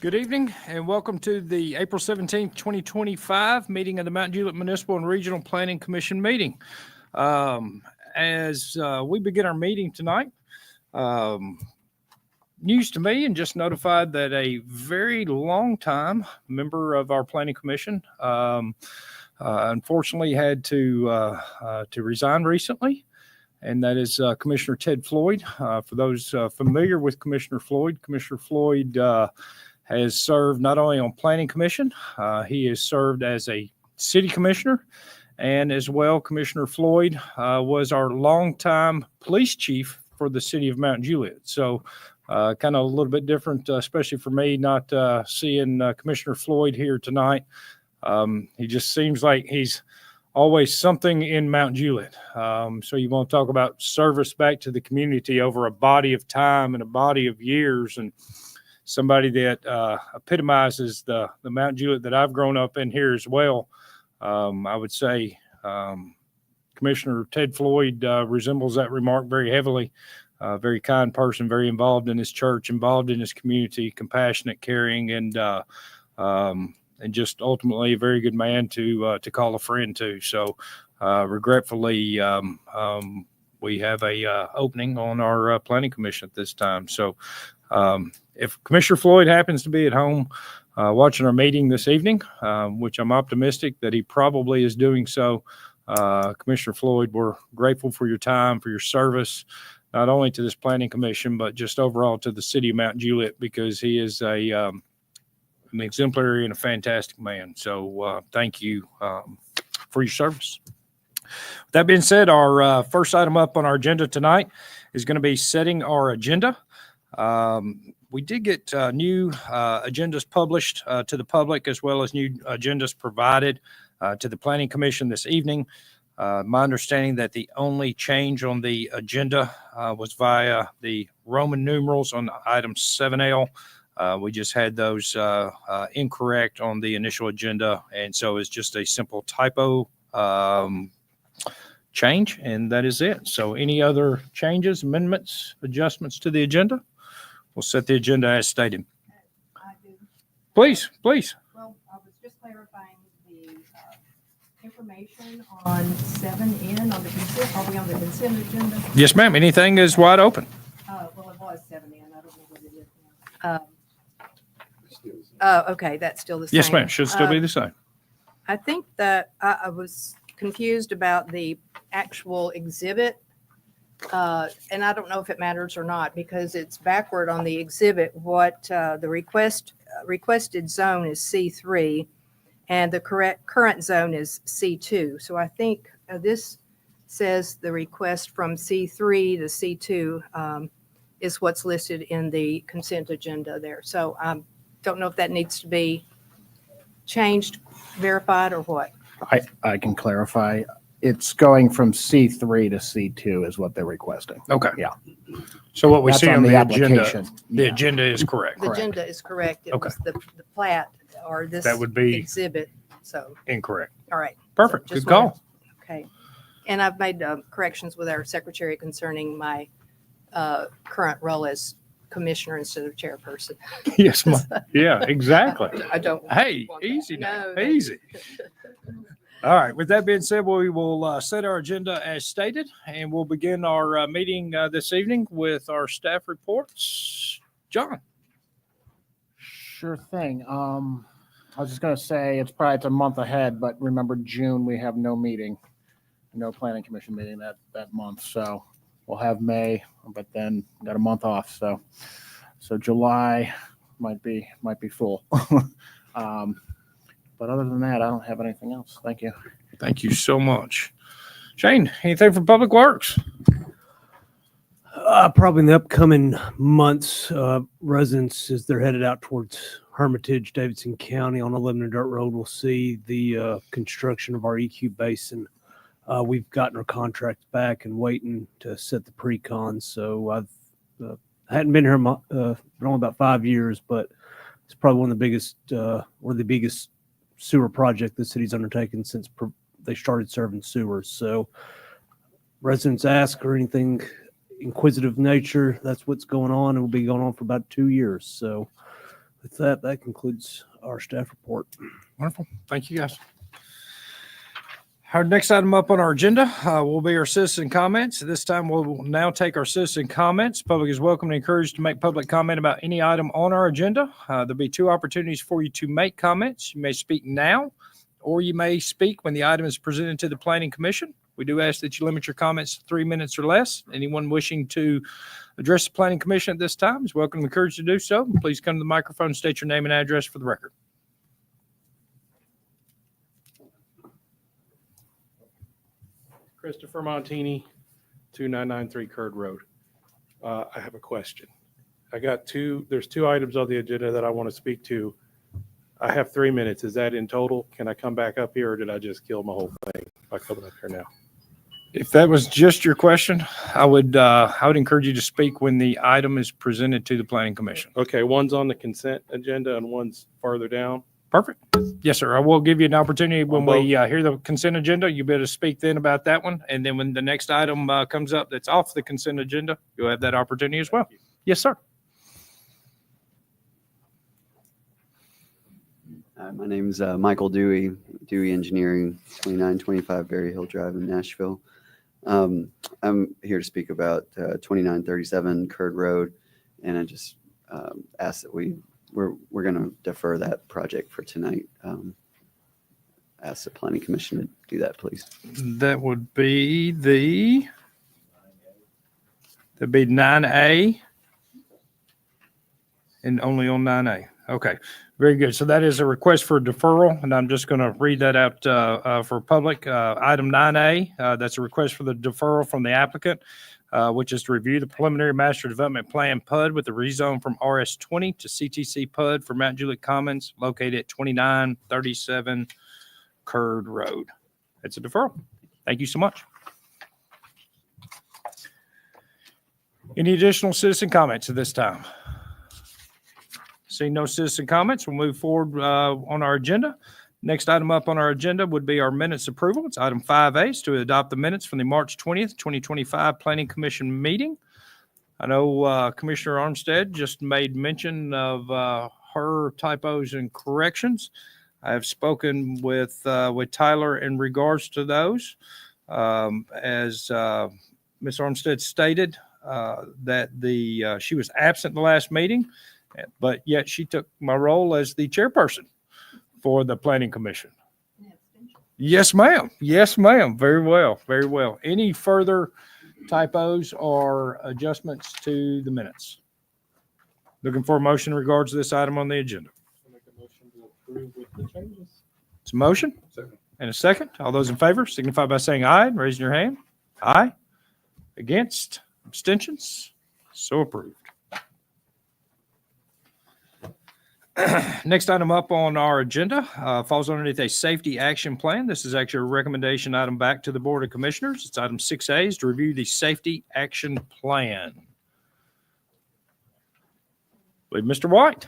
Good evening and welcome to the April 17th, 2025 meeting of the Mount Juliet Municipal and Regional Planning Commission meeting. As we begin our meeting tonight, news to me and just notified that a very long time member of our planning commission unfortunately had to resign recently. And that is Commissioner Ted Floyd. For those familiar with Commissioner Floyd has served not only on Planning Commission, he has served as a city commissioner, and as well, Commissioner Floyd was our longtime police chief for the city of Mount Juliet. So kind of a little bit different, especially for me, not seeing Commissioner Floyd here tonight. He just seems like he's always something in Mount Juliet. So you want to talk about service back to the community over a body of time and a body of years, and somebody that epitomizes the Mount Juliet that I've grown up in here as well. I would say Commissioner Ted Floyd resembles that remark very heavily. Very kind person, very involved in his church, involved in his community, compassionate, caring, and just ultimately a very good man to call a friend to. So regretfully, we have a opening on our planning commission at this time. So if Commissioner Floyd happens to be at home watching our meeting this evening, which I'm optimistic that he probably is doing so, Commissioner Floyd, we're grateful for your time, for your service, not only to this planning commission, but just overall to the city of Mount Juliet, because he is an exemplary and a fantastic man. So thank you for your service. That being said, our first item up on our agenda tonight is going to be setting our agenda. We did get new agendas published to the public, as well as new agendas provided to the Planning Commission this evening. My understanding that the only change on the agenda was via the Roman numerals on item 7L. We just had those incorrect on the initial agenda, and so it's just a simple typo change, and that is it. So any other changes, amendments, adjustments to the agenda? We'll set the agenda as stated. I do. Please. Well, I was just clarifying the information on 7N on the consent. Are we on the consent agenda? Yes, ma'am. Anything is wide open. Well, it was 7N. I don't know what it is now. Okay, that's still the same. Yes, ma'am. Should still be the same. I think that I was confused about the actual exhibit. And I don't know if it matters or not, because it's backward on the exhibit. What the requested zone is C3, and the current zone is C2. So I think this says the request from C3 to C2 is what's listed in the consent agenda there. So I don't know if that needs to be changed, verified, or what. I can clarify. It's going from C3 to C2 is what they're requesting. Okay. Yeah. So what we That's see on the agenda, application. the Yeah. agenda is correct. The agenda is correct. It Okay. was the plat or this That would be exhibit. So, incorrect. all right. Perfect. So just Good call. wanted- Okay. And I've made corrections with our secretary concerning my current role as commissioner instead of chairperson. Yes, ma'am. Yeah, exactly. I don't. Hey, want that. easy now. No, Easy. All right. With that being said, we will set our agenda as stated, and we'll begin our meeting this evening with our staff reports. John. Sure thing. I was just going to say it's a month ahead, but remember June, we have no meeting, no planning commission meeting that month. So we'll have May, but then got a month off. So July might be full. But other than that, I don't have anything else. Thank you. Thank you so much. Shane, anything for Public Works? Probably in the upcoming months, residents, as they're headed out towards Hermitage, Davidson County on 11 Dirt Road, will see the construction of our EQ basin. We've gotten our contracts back and waiting to set the pre-con. So I hadn't been here for only about 5 years, but it's probably one of the biggest sewer project the city's undertaken since they started serving sewers. So residents ask or anything inquisitive nature, that's what's going on. It will be going on for about 2 years. So With that, that concludes our staff report. Wonderful. Thank you, guys. Our next item up on our agenda will be our citizen comments. This time we'll now take our citizen comments. Public is welcome and encouraged to make public comment about any item on our agenda. There'll be two opportunities for you to make comments. You may speak now, or you may speak when the item is presented to the Planning Commission. We do ask that you limit your comments to 3 minutes or less. Anyone wishing to address the Planning Commission at this time is welcome and encouraged to do so. Please come to the microphone and state your name and address for the record. Christopher Montini, 2993 Curd Road. I have a question. There's two items on the agenda that I want to speak to. I have 3 minutes. Is that in total? Can I come back up here, or did I just kill my whole thing by coming up here now? If that was just your question, I would encourage you to speak when the item is presented to the Planning Commission. Okay, one's on the consent agenda and one's farther down. Perfect. Yes, sir. I will give you an opportunity when both. we hear the consent agenda. You'll be able to speak then about that one. And then when the next item comes up that's off the consent agenda, you'll have that opportunity as well. Yes, sir. My name's Michael Dewey, Dewey Engineering, 2925 Berry Hill Drive in Nashville. I'm here to speak about 2937 Curd Road, and I just ask that we're going to defer that project for tonight. Ask the Planning Commission to do that, please. That would be that'd be 9A and only on 9A. Okay, very good. So that is a request for deferral, and I'm just going to read that out for public. Item 9A, that's a request for the deferral from the applicant, which is to review the preliminary master development plan PUD with the rezone from RS20 to CTC PUD for Mount Juliet Commons located at 2937 Curd Road. It's a deferral. Thank you so much. Any additional citizen comments at this time? Seeing no citizen comments, we'll move forward on our agenda. Next item up on our agenda would be our minutes approval. It's item 5A, is to adopt the minutes from the March 20th, 2025 Planning Commission meeting. I know Commissioner Armstead just made mention of her typos and corrections. I have spoken with Tyler in regards to those. As Ms. Armstead stated, that she was absent the last meeting, but yet she took my role as the chairperson for the Planning Commission. Yes, ma'am. Yes, ma'am. Very well. Very well. Any further typos or adjustments to the minutes? Looking for a motion in regards to this item on the agenda. I'll make a motion to approve with the changes. It's a motion Second. and a second. All those in favor signify by saying aye and raising your hand. Aye. Against? Abstentions? So approved. Next item up on our agenda falls underneath a safety action plan. This is actually a recommendation item back to the Board of Commissioners. It's item 6A, is to review the safety action plan. With Mr. White.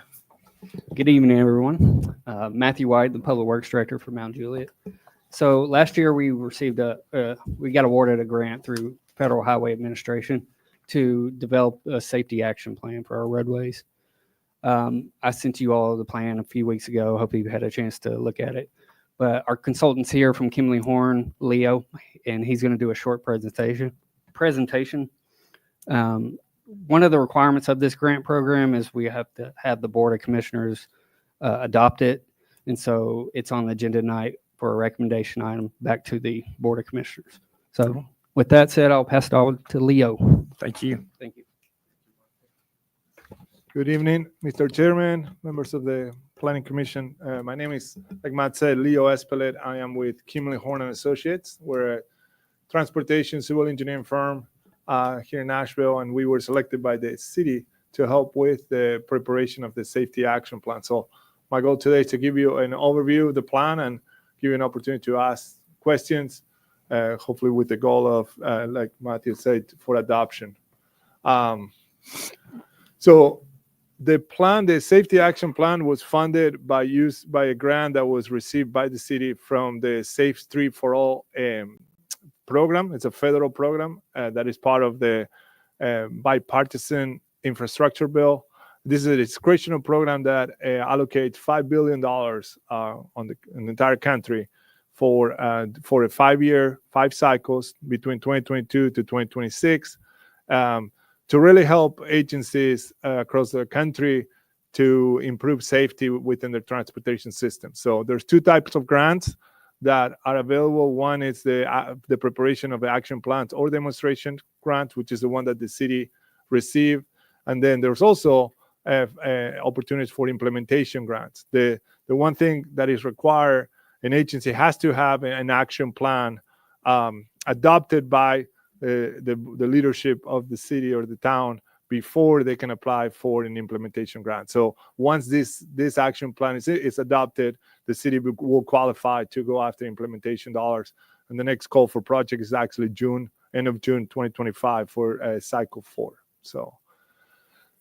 Good evening, everyone. Matthew White, the Public Works Director for Mount Juliet. So last year we received we got awarded a grant through Federal Highway Administration to develop a safety action plan for our roadways. I sent you all the plan a few weeks ago. Hope you had a chance to look at it. But our consultant's here from Kimley Horn, Leo, and he's going to do a short presentation. One of the requirements of this grant program is we have to have the Board of Commissioners adopt it. And so it's on the agenda tonight for a recommendation item back to the Board of Commissioners. So with that said, I'll pass it on to Leo. Thank you. Thank you. Good evening, Mr. Chairman, members of the Planning Commission. My name is, like Matt said, Leo Espelet. I am with Kimley Horn and Associates. We're a transportation civil engineering firm here in Nashville, and we were selected by the city to help with the preparation of the safety action plan. So my goal today is to give you an overview of the plan and give you an opportunity to ask questions, hopefully with the goal of, like Matthew said, for adoption. So the plan, the safety action plan, was funded by a grant that was received by the city from the Safe Street for All program. It's a federal program that is part of the bipartisan infrastructure bill This is a discretionary program that allocates $5 billion on the entire country for a 5-year, 5 cycles between 2022 to 2026 to really help agencies across the country to improve safety within their transportation system. So there's 2 types of grants that are available. One is the preparation of the action plans or demonstration grant, which is the one that the city received. And then there's also opportunities for implementation grants. The one thing that is required, an agency has to have an action plan adopted by the leadership of the city or the town before they can apply for an implementation grant. So once this action plan is adopted, the city will qualify to go after implementation dollars. And the next call for project is actually end of June 2025 for cycle 4. So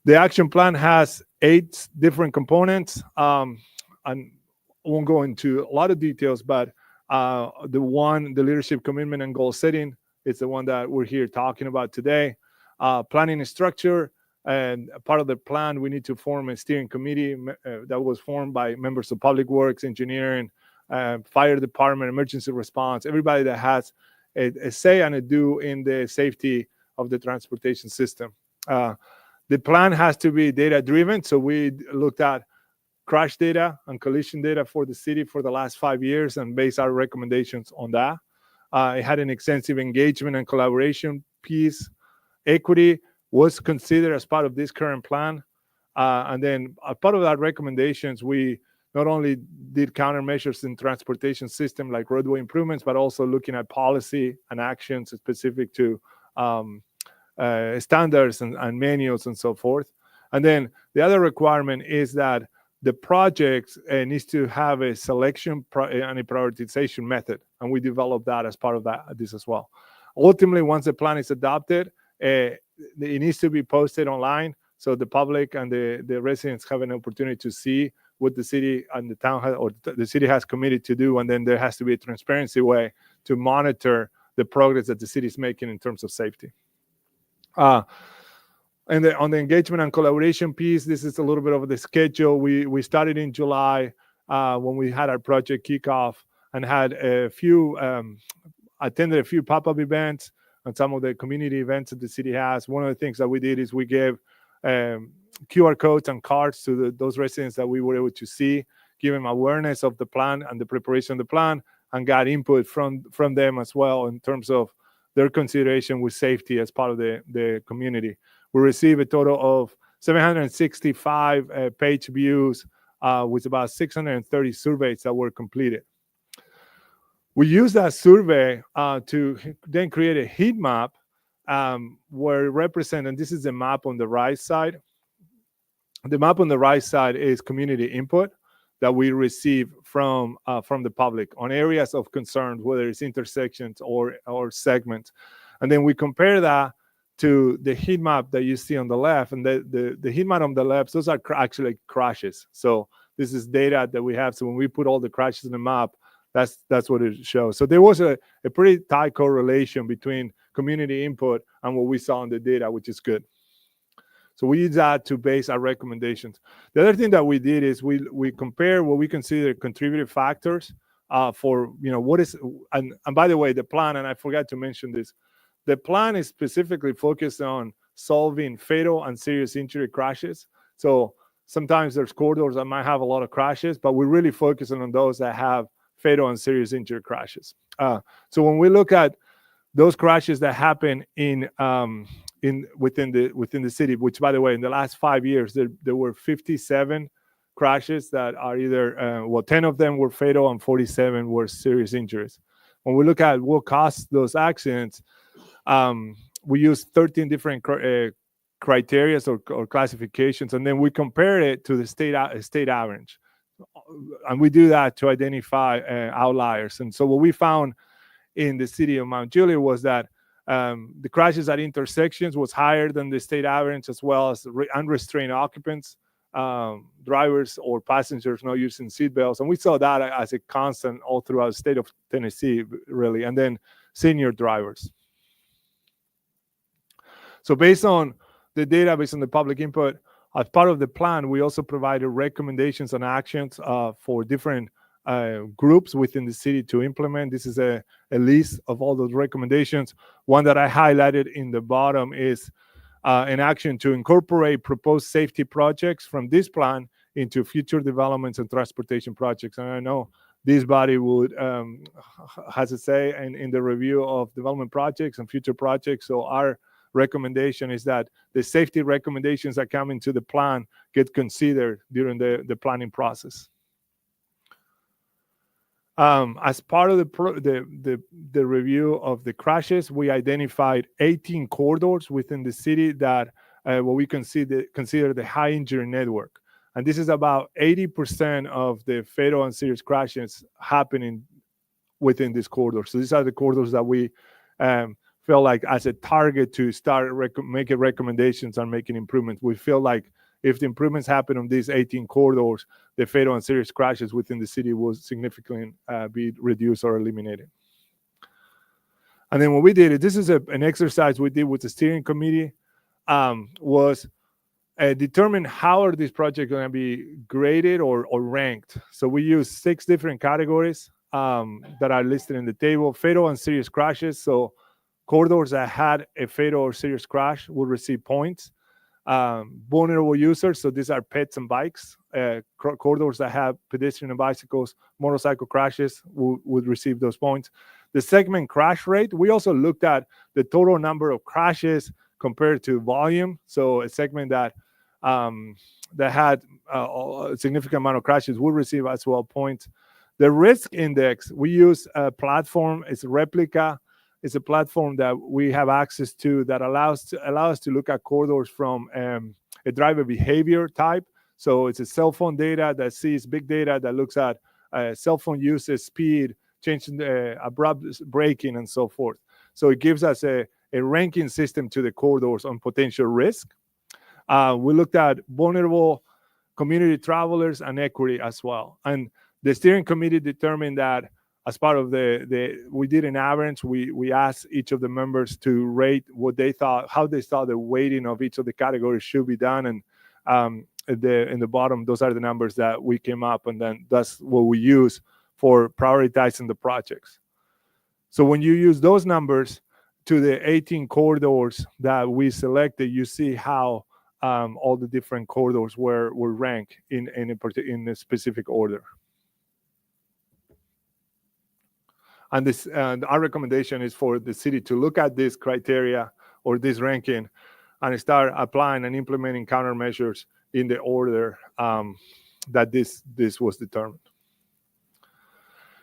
the action plan has 8 different components. I won't go into a lot of details, but the leadership commitment and goal setting is the one that we're here talking about today. Planning and structure, and part of the plan, we need to form a steering committee that was formed by members of public works, engineering, fire department, emergency response, everybody that has a say and a do in the safety of the transportation system. The plan has to be data driven. So we looked at crash data and collision data for the city for the last 5 years and based our recommendations on that. It had an extensive engagement and collaboration piece. Equity was considered as part of this current plan. And then as part of that recommendations, we not only did countermeasures in transportation system like roadway improvements, but also looking at policy and actions specific to standards and manuals and so forth. And then the other requirement is that the project needs to have a selection and a prioritization method. And we developed that as part of this as well. Ultimately, once the plan is adopted, it needs to be posted online so the public and the residents have an opportunity to see what the city and the town has, or the city has committed to do. And then there has to be a transparency way to monitor the progress that the city is making in terms of safety. And on the engagement and collaboration piece, this is a little bit of the schedule. We started in July when we had our project kickoff and had attended a few pop-up events and some of the community events that the city has. One of the things that we did is we gave QR codes and cards to those residents that we were able to see, give them awareness of the plan and the preparation of the plan, and got input from them as well in terms of their consideration with safety as part of the community. We received a total of 765 page views with about 630 surveys that were completed. We used that survey to then create a heat map where it represents, and this is the map on the right side. The map on the right side is community input that we receive from the public on areas of concern, whether it's intersections or segments. And then we compare that to the heat map that you see on the left. And the heat map on the left, those are actually crashes. So this is data that we have. So when we put all the crashes in the map, that's what it shows. So there was a pretty tight correlation between community input and what we saw in the data, which is good. So we use that to base our recommendations. The other thing that we did is we compare what we consider contributive factors for, what is, and by the way, the plan, and I forgot to mention this, the plan is specifically focused on solving fatal and serious injury crashes. So sometimes there's corridors that might have a lot of crashes, but we're really focusing on those that have fatal and serious injury crashes. So when we look at those crashes that happen within the city, which by the way, in the last 5 years, there were 57 crashes that are either 10 of them were fatal and 47 were serious injuries. When we look at what caused those accidents, we use 13 different criteria or classifications, and then we compare it to the state average. And we do that to identify outliers. And so what we found in the city of Mount Juliet was that the crashes at intersections was higher than the state average, as well as unrestrained occupants, drivers or passengers not using seatbelts. And we saw that as a constant all throughout the state of Tennessee, really. And then senior drivers. So based on the data, based on the public input, As part of the plan, we also provided recommendations and actions for different groups within the city to implement. This is a list of all those recommendations. One that I highlighted in the bottom is an action to incorporate proposed safety projects from this plan into future developments and transportation projects. And I know this body would has a say in the review of development projects and future projects. So our recommendation is that the safety recommendations that come into the plan get considered during the planning process. As part of the review of the crashes, we identified 18 corridors within the city that what we consider the high injury network. And this is about 80% of the fatal and serious crashes happening within this corridor. So these are the corridors that we feel like as a target to start making recommendations and making improvements. We feel like if the improvements happen on these 18 corridors, the fatal and serious crashes within the city will significantly be reduced or eliminated. And then what we did, this is an exercise we did with the steering committee, was determine how are these projects going to be graded or ranked. So we use 6 different categories that are listed in the table. Fatal and serious crashes. So corridors that had a fatal or serious crash will receive points. Vulnerable users, so these are pets and bikes. Corridors that have pedestrian and bicycles, motorcycle crashes would receive those points. The segment crash rate, we also looked at the total number of crashes compared to volume. So a segment that had a significant amount of crashes would receive as well points. The risk index, we use a platform, it's Replica. It's a platform that we have access to that allows us to look at corridors from a driver behavior type. So it's a cell phone data that sees big data that looks at cell phone usage, speed, changing abrupt braking, and so forth. So it gives us a ranking system to the corridors on potential risk. We looked at vulnerable community travelers and equity as well. And the steering committee determined that as part of we did an average. We asked each of the members to rate what they thought, how they thought the weighting of each of the categories should be done. And in the bottom, those are the numbers that we came up, and then that's what we use for prioritizing the projects. So when you use those numbers to the 18 corridors that we selected, you see how all the different corridors were ranked in a specific order. And our recommendation is for the city to look at this criteria or this ranking and start applying and implementing countermeasures in the order that this was determined.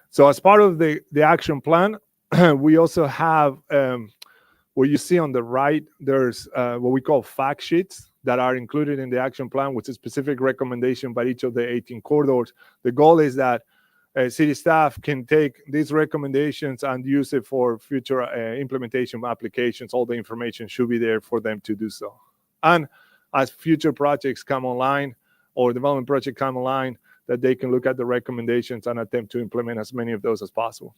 So as part of the action plan, we also have what you see on the right, there's what we call fact sheets that are included in the action plan, which is specific recommendation by each of the 18 corridors. The goal is that city staff can take these recommendations and use it for future implementation applications. All the information should be there for them to do so. And as future projects come online or development projects come online, that they can look at the recommendations and attempt to implement as many of those as possible.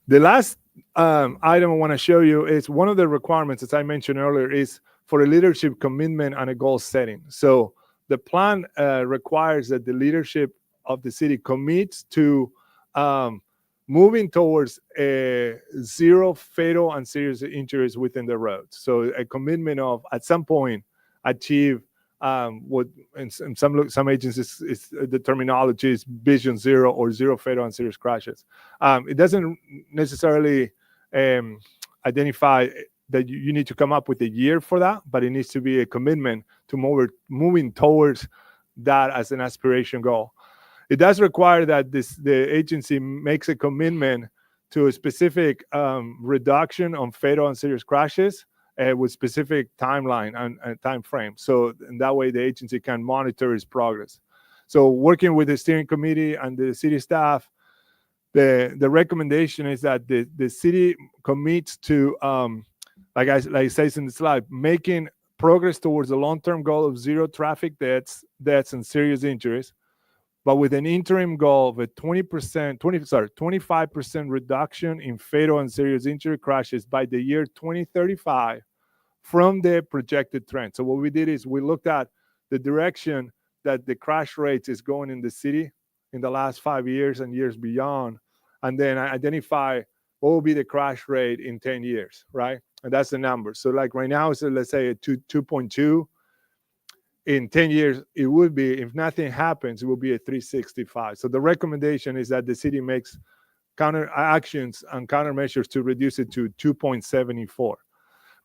The last item I want to show you is one of the requirements, as I mentioned earlier, is for a leadership commitment and a goal setting. So the plan requires that the leadership of the city commits to moving towards zero fatal and serious injuries within the roads. So a commitment of, at some point, achieve what in some agencies is the terminology is vision zero or zero fatal and serious crashes. It doesn't necessarily identify that you need to come up with a year for that, but it needs to be a commitment to moving towards that as an aspiration goal. It does require that the agency makes a commitment to a specific reduction on fatal and serious crashes with specific timeline and time frame. So in that way, the agency can monitor its progress. So working with the steering committee and the city staff, the recommendation is that the city commits to, like it says in the slide, making progress towards the long-term goal of zero traffic deaths and serious injuries, but with an interim goal of a 25% reduction in fatal and serious injury crashes by the year 2035 from the projected trend. So what we did is we looked at the direction that the crash rates is going in the city in the last 5 years and years beyond, and then identify what will be the crash rate in 10 years, right? And that's the number. So like right now, so let's say a 2.2. In 10 years, it would be, if nothing happens, it will be a 365. So the recommendation is that the city makes counter actions and countermeasures to reduce it to 2.74.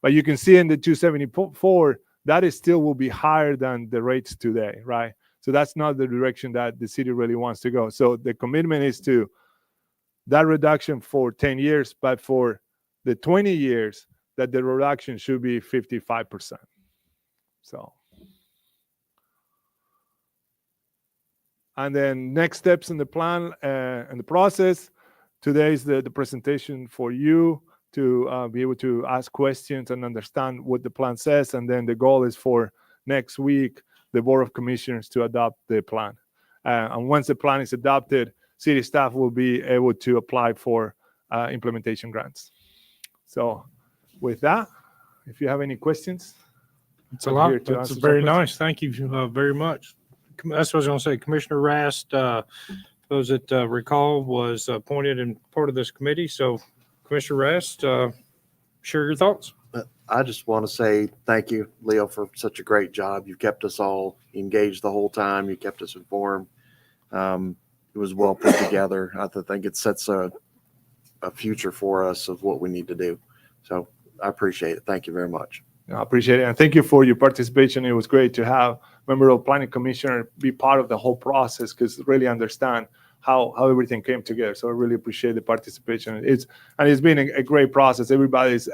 But you can see in the 274, that is still will be higher than the rates today, right? So that's not the direction that the city really wants to go. So the commitment is to that reduction for 10 years, but for the 20 years, that the reduction should be 55%. So. And then next steps in the plan and the process. Today is the presentation for you to be able to ask questions and understand what the plan says. And then the goal is for next week, the Board of Commissioners to adopt the plan. And once the plan is adopted, city staff will be able to apply for implementation grants. So with that, if you have any questions. It's a I'm lot. here to That's answer some very questions. nice. Thank you very much. That's what I was going to say. Commissioner Rast, those that recall, was appointed and part of this committee. So, Commissioner Rast, share your thoughts. I just want to say thank you, Leo, for such a great job. You kept us all engaged the whole time. You kept us informed. It was well put together. I think it sets a future for us of what we need to do. So I appreciate it. Thank you very much. I appreciate it. And thank you for your participation. It was great to have member of planning commissioner be part of the whole process, because really understand how everything came together. So I really appreciate the participation. It's been a great process. Everybody's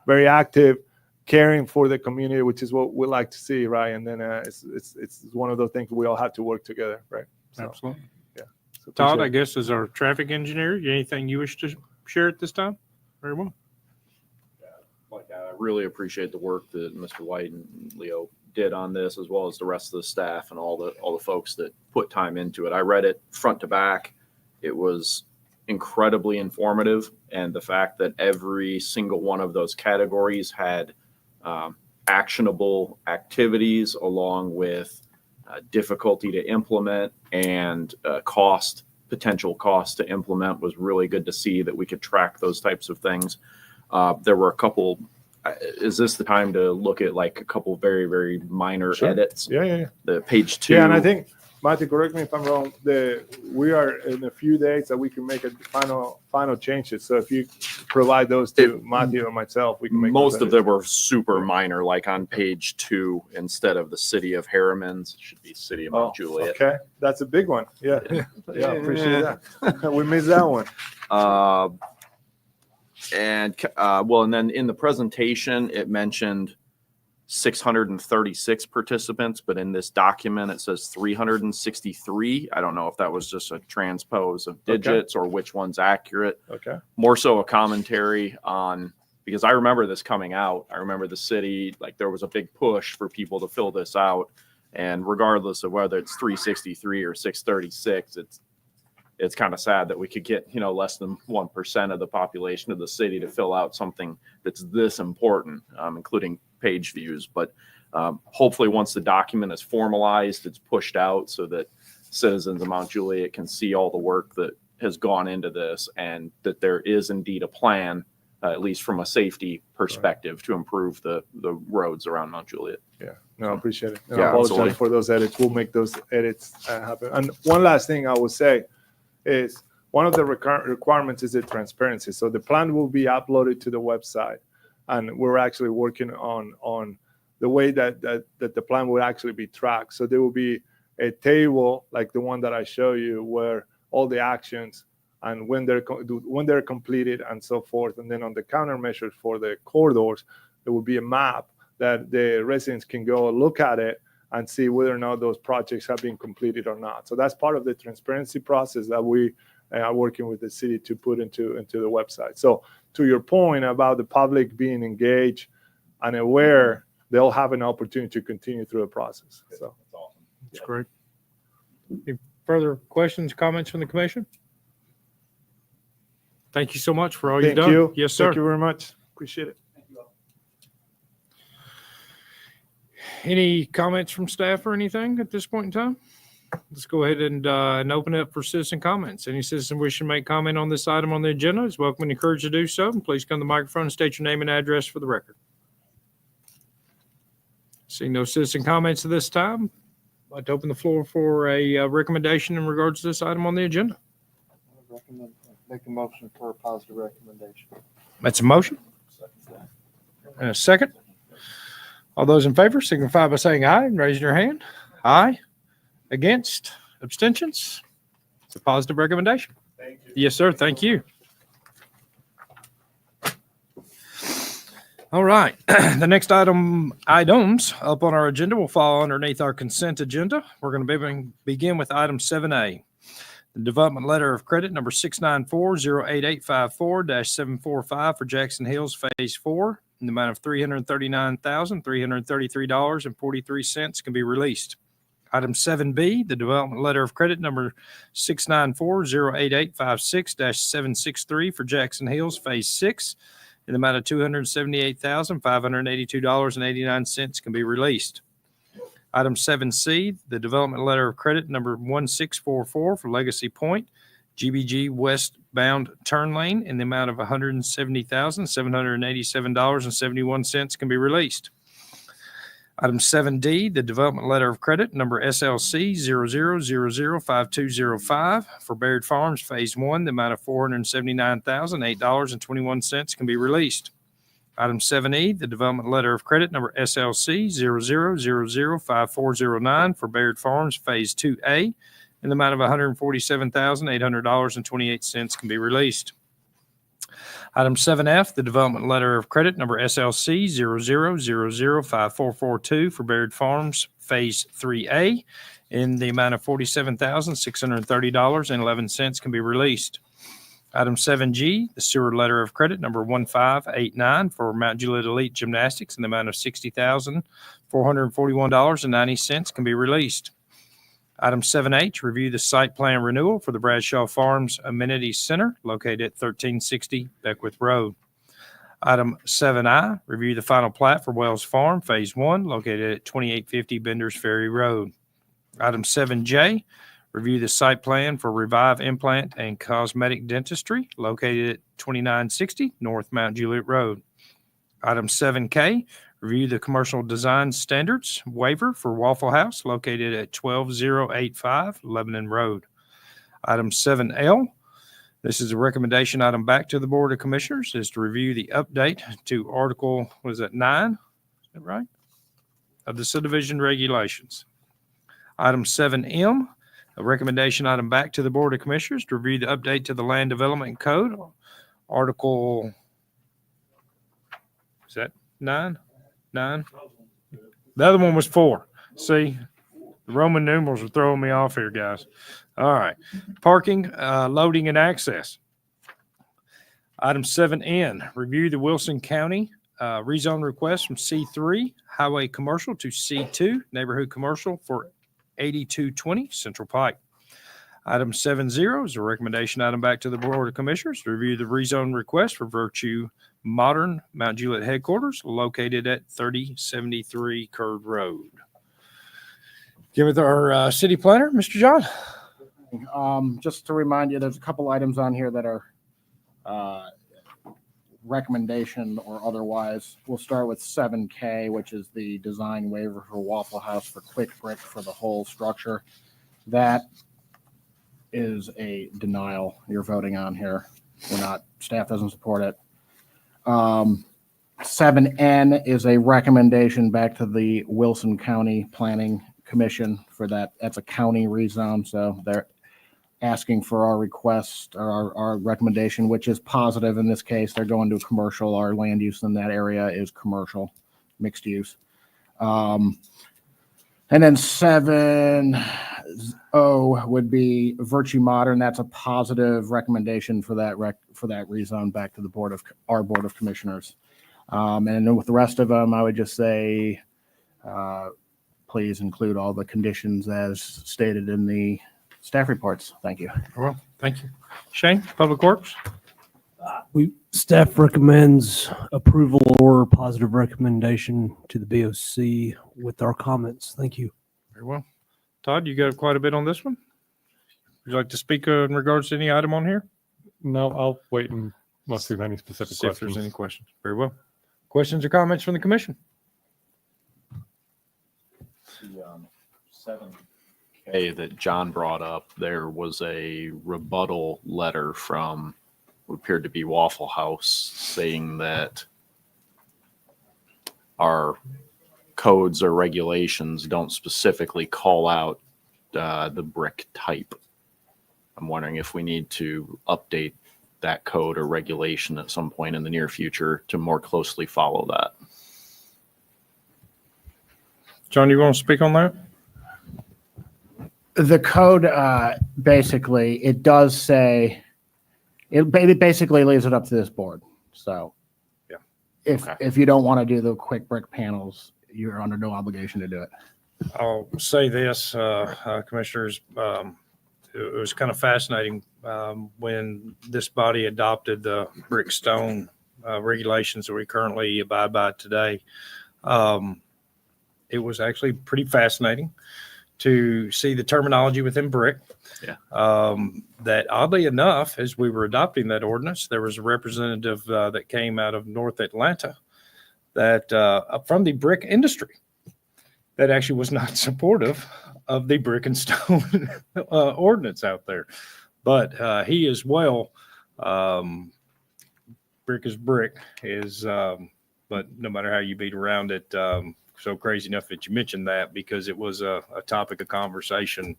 very active, caring for the community, which is what we like to see, right? And then it's one of those things we all have to work together, right? So, Absolutely. yeah. So Todd, appreciate I it. guess, is our traffic engineer. Anything you wish to share at this time? Very well. I really appreciate the work that Mr. White and Leo did on this, as well as the rest of the staff and all the folks that put time into it. I read it front to back. It was incredibly informative, and the fact that every single one of those categories had actionable activities, along with difficulty to implement and potential cost to implement, was really good to see that we could track those types of things. There were a couple. Is this the time to look at like a couple very, very minor Sure. edits? Yeah. The page 2. Yeah, and I think, Matthew, correct me if I'm wrong, we are in a few days that we can make a final changes. So if you provide those to Matthew or myself, we can make Most those of edits. them were super minor, like on page 2, instead of the city of Harriman's, it should be city of Mount Juliet. Okay, that's a big one. Yeah, yeah, appreciate that. We missed that one. And then in the presentation, it mentioned 636 participants, but in this document, it says 363. I don't know if that was just a transpose of digits or which one's accurate. Okay. More so a commentary on, because I remember this coming out. I remember the city, like there was a big push for people to fill this out. And regardless of whether it's 363 or 636, it's kind of sad that we could get, less than 1% of the population of the city to fill out something that's this important, including page views. But hopefully once the document is formalized, it's pushed out so that citizens of Mount Juliet can see all the work that has gone into this, and that there is indeed a plan, at least from a safety perspective, to improve the roads around Mount Juliet. Yeah, no, I appreciate it. And Yeah, I apologize absolutely. for those edits. We'll make those edits happen. And one last thing I will say is one of the requirements is the transparency. So the plan will be uploaded to the website, and we're actually working on the way that the plan will actually be tracked. So there will be a table like the one that I show you, where all the actions and when they're completed and so forth. And then on the countermeasures for the corridors, there will be a map that the residents can go look at it and see whether or not those projects have been completed or not. So that's part of the transparency process that we are working with the city to put into the website. So to your point about the public being engaged and aware, they'll have an opportunity to continue through the process. So That's great. Any further questions, comments from the commission? Thank you so much for all you've thank done. you. Yes, sir. Thank you very much. Appreciate it. Any comments from staff or anything at this point in time? Let's go ahead and open it up for citizen comments. Any citizen wishing to make comment on this item on the agenda is welcome and encouraged to do so. And please come to the microphone and state your name and address for the record. Seeing no citizen comments at this time, I'd like to open the floor for a recommendation in regards to this item on the agenda. Make a motion for a positive recommendation. That's a motion. And a second. All those in favor signify by saying aye and raising your hand. Aye. Against? Abstentions? It's a positive recommendation. Thank you. Yes, sir. Thank you. All right. The next items up on our agenda will fall underneath our consent agenda. We're going to begin with item 7A. The development letter of credit number 694-08854-745 for Jackson Hills Phase 4 in the amount of $339,333.43 can be released. Item 7B, the development letter of credit number 694-08856-763 for Jackson Hills Phase 6 in the amount of $278,582.89 can be released. Item 7C, the development letter of credit number 1644 for Legacy Point, GBG westbound turn lane in the amount of $170,787.71 can be released. Item 7D, the development letter of credit number SLC 00005205 for Baird Farms Phase 1, the amount of $479,008.21 can be released. Item 7E, the development letter of credit number SLC 00005409 for Baird Farms Phase 2A in the amount of $147,800.28 can be released. Item 7F, the development letter of credit number SLC 00005442 for Baird Farms Phase 3A in the amount of $47,630.11 can be released. Item 7G, the sewer letter of credit number 1589 for Mount Juliet Elite Gymnastics in the amount of $60,441.90 can be released. Item 7H, review the site plan renewal for the Bradshaw Farms Amenity Center located at 1360 Beckwith Road. Item 7I, review the final plat for Wells Farm Phase 1 located at 2850 Benders Ferry Road. Item 7J, review the site plan for Revive Implant and Cosmetic Dentistry located at 2960 North Mount Juliet Road. Item 7K, review the commercial design standards waiver for Waffle House located at 12085 Lebanon Road. Item 7L, this is a recommendation item back to the Board of Commissioners, is to review the update to Article, 9? Is that right? Of the subdivision regulations. Item 7M, a recommendation item back to the Board of Commissioners to review the update to the Land Development Code, Article, is that 9? 9? The other one was 4. See, the Roman numerals are throwing me off here, guys. All right. Parking, loading, and access. Item 7N, review the Wilson County rezone request from C3 Highway Commercial to C2 Neighborhood Commercial for 8220 Central Pike. Item 7.0 is a recommendation item back to the Board of Commissioners to review the rezone request for Virtue Modern Mount Juliet headquarters located at 3073 Curd Road. Give it our city planner, Mr. John. Just to remind you, there's a couple items on here that are recommendation or otherwise. We'll start with 7K, which is the design waiver for Waffle House for Quick Brick for the whole structure. That is a denial you're voting on here. Staff doesn't support it. 7N is a recommendation back to the Wilson County Planning Commission for that. That's a county rezone, so they're asking for our request or our recommendation, which is positive in this case. They're going to commercial. Our land use in that area is commercial, mixed use. And then 7O would be Virtue Modern. That's a positive recommendation for that rezone back to our Board of Commissioners. And then with the rest of them, I would just say, please include all the conditions as stated in the staff reports. Thank you. Well, thank you. Shane, Public Works. Staff recommends approval or positive recommendation to the BOC with our comments. Thank you. Very well. Todd, you got quite a bit on this one. Would you like to speak in regards to any item on here? No, I'll wait and unless there's any specific See if there's questions. any questions. Very well. Questions or comments from the commission? The 7K that John brought up, there was a rebuttal letter from what appeared to be Waffle House saying that our codes or regulations don't specifically call out the brick type. I'm wondering if we need to update that code or regulation at some point in the near future to more closely follow that. John, you want to speak on that? The code, basically, it does say, it basically leaves it up to this board. So Yeah. if you don't want to do the quick brick panels, you're under no obligation to do it. I'll say this, commissioners, it was kind of fascinating when this body adopted the brick stone regulations that we currently abide by today. It was actually pretty fascinating to see the terminology within brick. Yeah. That oddly enough, as we were adopting that ordinance, there was a representative that came out of North Atlanta that from the brick industry that actually was not supportive of the brick and stone ordinance out there. But he as well, brick is brick is, but no matter how you beat around it, so crazy enough that you mentioned that because it was a topic of conversation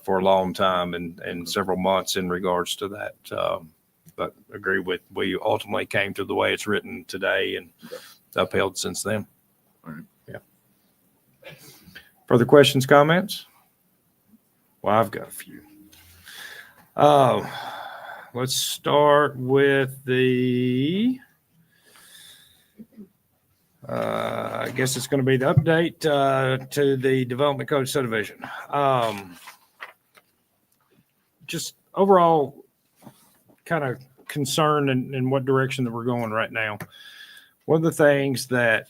for a long time and several months in regards to that. But agree with, we ultimately came to the way it's written today and upheld since then. All right. Yeah. Further questions, comments? Well, I've got a few. Let's start with the, I guess it's going to be the update to the Development Code subdivision. Just overall kind of concerned in what direction that we're going right now. One of the things that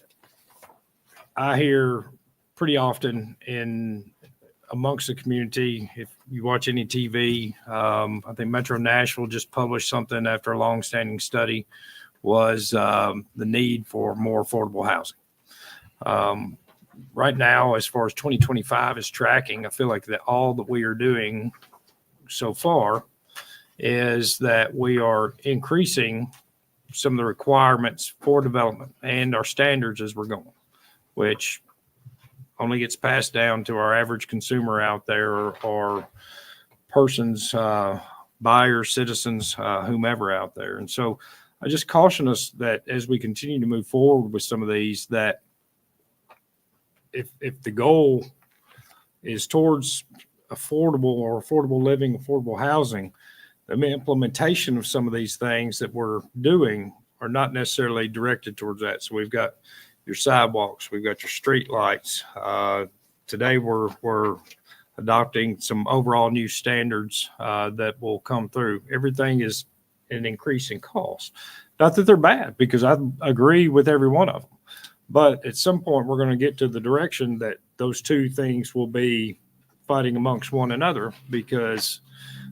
I hear pretty often amongst the community, if you watch any TV, I think Metro Nashville just published something after a long-standing study, was the need for more affordable housing. Right now, as far as 2025 is tracking, I feel like that all that we are doing so far is that we are increasing some of the requirements for development and our standards as we're going, which only gets passed down to our average consumer out there or persons, buyers, citizens, whomever out there. And so I just caution us that as we continue to move forward with some of these, that if the goal is towards affordable living, affordable housing, the implementation of some of these things that we're doing are not necessarily directed towards that. So we've got your sidewalks, we've got your street lights. Today we're adopting some overall new standards that will come through. Everything is an increase in cost. Not that they're bad, because I agree with every one of them. But at some point, we're going to get to the direction that those two things will be fighting amongst one another, because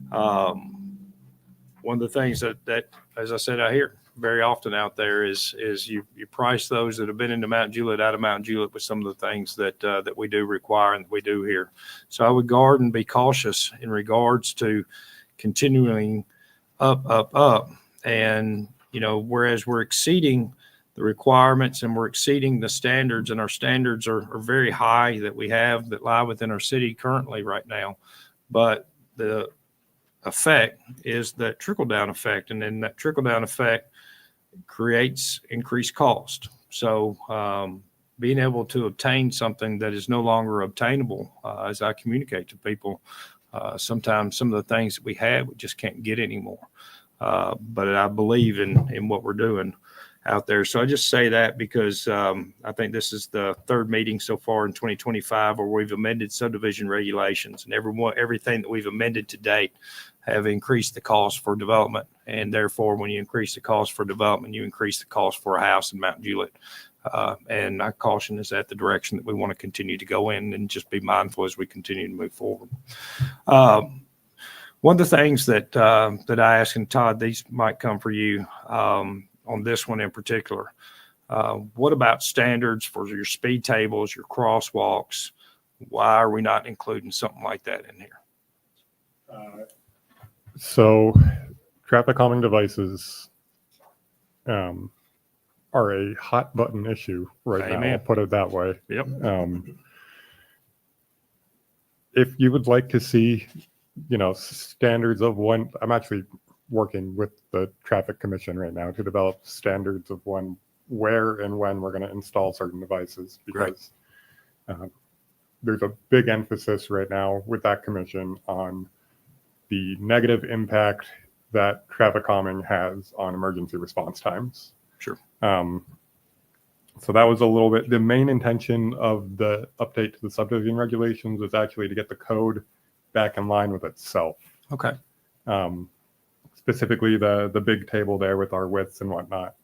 one of the things that, as I said, I hear very often out there is you price those that have been into Mount Juliet out of Mount Juliet with some of the things that we do require and we do here. So I would guard and be cautious in regards to continuing up. And, whereas we're exceeding the requirements and we're exceeding the standards, and our standards are very high that we have that lie within our city currently right now. But the effect is that trickle-down effect, and then that trickle-down effect creates increased cost. So being able to obtain something that is no longer obtainable, as I communicate to people, sometimes some of the things that we have, we just can't get anymore. But I believe in what we're doing. out there. So I just say that because I think this is the third meeting so far in 2025 where we've amended subdivision regulations, and everything that we've amended to date have increased the cost for development. And therefore, when you increase the cost for development, you increase the cost for a house in Mount Juliet. And I caution is that the direction that we want to continue to go in, and just be mindful as we continue to move forward. One of the things that I asked, and Todd, these might come for you on this one in particular. What about standards for your speed tables, your crosswalks? Why are we not including something like that in here? So traffic calming devices are a hot button issue right now. Amen. I'll put it that way. Yep. If you would like to see, standards of when, I'm actually working with the traffic commission right now to develop standards of where and when we're going to install certain devices, because there's a big emphasis right now with that commission on the negative impact that traffic calming has on emergency response times. Sure. So that was a little bit, the main intention of the update to the subdivision regulations was actually to get the code back in line with itself. Okay. Specifically the big table there with our widths and whatnot.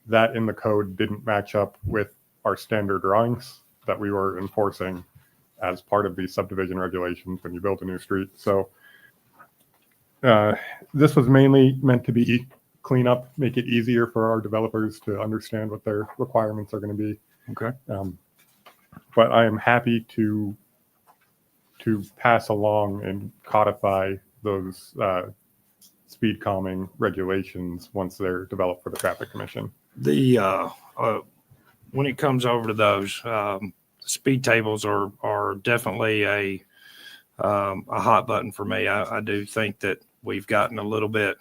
That in the code didn't match up with our standard drawings that we were enforcing as part of the subdivision regulations when you build a new street. So this was mainly meant to be clean up, make it easier for our developers to understand what their requirements are going to be. Okay. But I am happy to pass along and codify those speed calming regulations once they're developed for the traffic commission. When it comes over to those, speed tables are definitely a hot button for me. I do think that we've gotten a little bit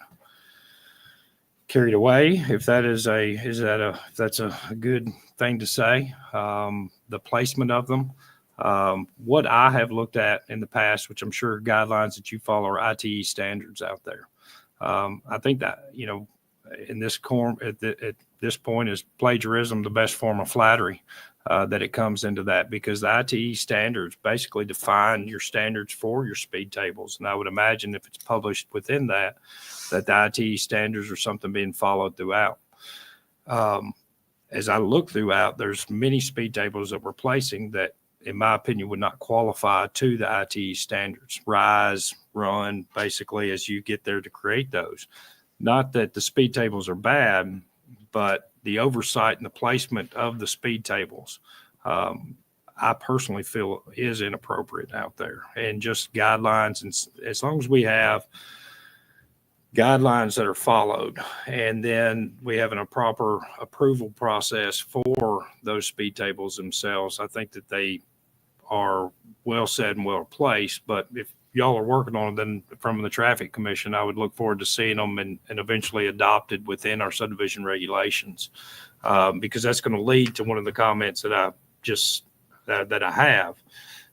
carried away, if that's a good thing to say. The placement of them. What I have looked at in the past, which I'm sure guidelines that you follow, are ITE standards out there. I think that, in this at this point, is plagiarism the best form of flattery, that it comes into that, because the ITE standards basically define your standards for your speed tables. And I would imagine if it's published within that the ITE standards are something being followed throughout. As I look throughout, there's many speed tables that we're placing that, in my opinion, would not qualify to the ITE standards. Rise, run, basically, as you get there to create those. Not that the speed tables are bad, but the oversight and the placement of the speed tables, I personally feel is inappropriate out there. And just guidelines, and as long as we have guidelines that are followed, and then we have a proper approval process for those speed tables themselves, I think that they are well said and well placed. But if y'all are working on it, then from the traffic commission, I would look forward to seeing them and eventually adopted within our subdivision regulations, because that's going to lead to one of the comments that I just that I have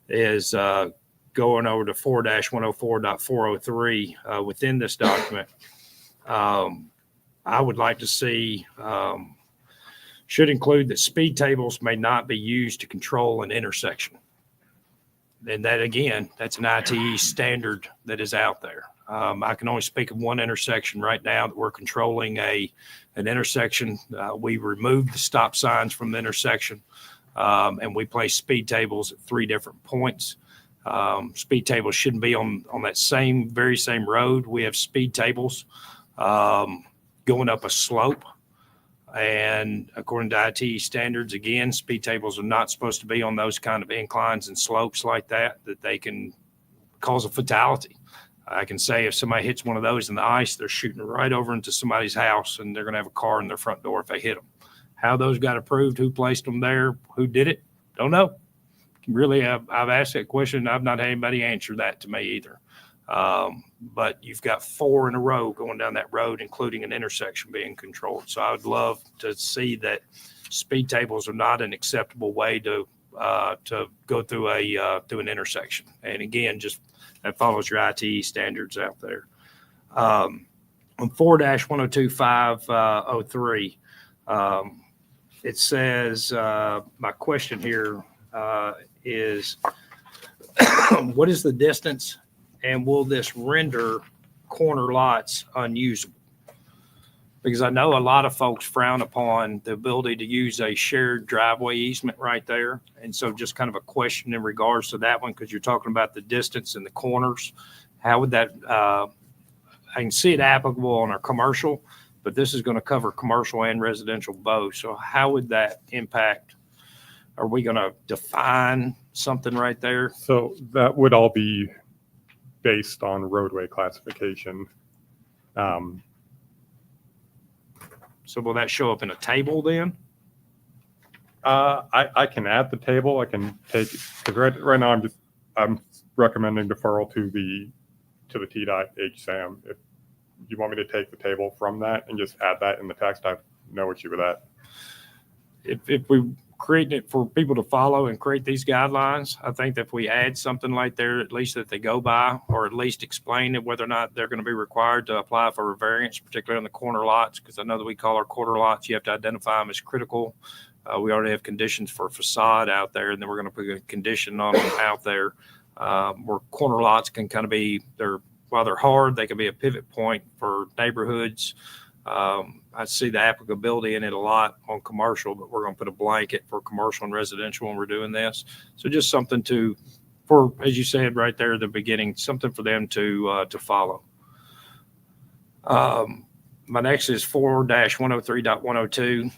is going over to 4-104.403 within this document. I would like to see should include that speed tables may not be used to control an intersection. And that, again, that's an ITE standard that is out there. I can only speak of one intersection right now that we're controlling an intersection. We removed the stop signs from the intersection, and we placed speed tables at 3 different points. Speed tables shouldn't be on that very same road. We have speed tables going up a slope. And according to ITE standards, again, speed tables are not supposed to be on those kind of inclines and slopes like that they can cause a fatality. I can say if somebody hits one of those in the ice, they're shooting right over into somebody's house, and they're going to have a car in their front door if they hit them. How those got approved, who placed them there, who did it, don't know. Really, I've asked that question. I've not had anybody answer that to me either. But you've got 4 in a row going down that road, including an intersection being controlled. So I would love to see that speed tables are not an acceptable way to go through through an intersection. And again, just that follows your ITE standards out there. On 4-102.503, It says, my question here is, what is the distance and will this render corner lots unusable? Because I know a lot of folks frown upon the ability to use a shared driveway easement right there. And so just kind of a question in regards to that one, because you're talking about the distance and the corners. How would that, I can see it applicable on our commercial, but this is going to cover commercial and residential both. So how would that impact? Are we going to define something right there? So that would all be based on roadway classification. So will that show up in a table then? I can add the table. I can take, because right now I'm recommending deferral to the TDOT HSAM. If you want me to take the table from that and just add that in the text, I have no issue with that. If we create it for people to follow and create these guidelines, I think that if we add something like there, at least that they go by, or at least explain it, whether or not they're going to be required to apply for a variance, particularly on the corner lots, because I know that we call our corner lots, you have to identify them as critical. We already have conditions for facade out there, and then we're going to put a condition on them out there, where corner lots can kind of be, while they're hard, they can be a pivot point for neighborhoods. I see the applicability in it a lot on commercial, but we're going to put a blanket for commercial and residential when we're doing this. So just something for, as you said right there at the beginning, something for them to follow. My next is 4-103.102.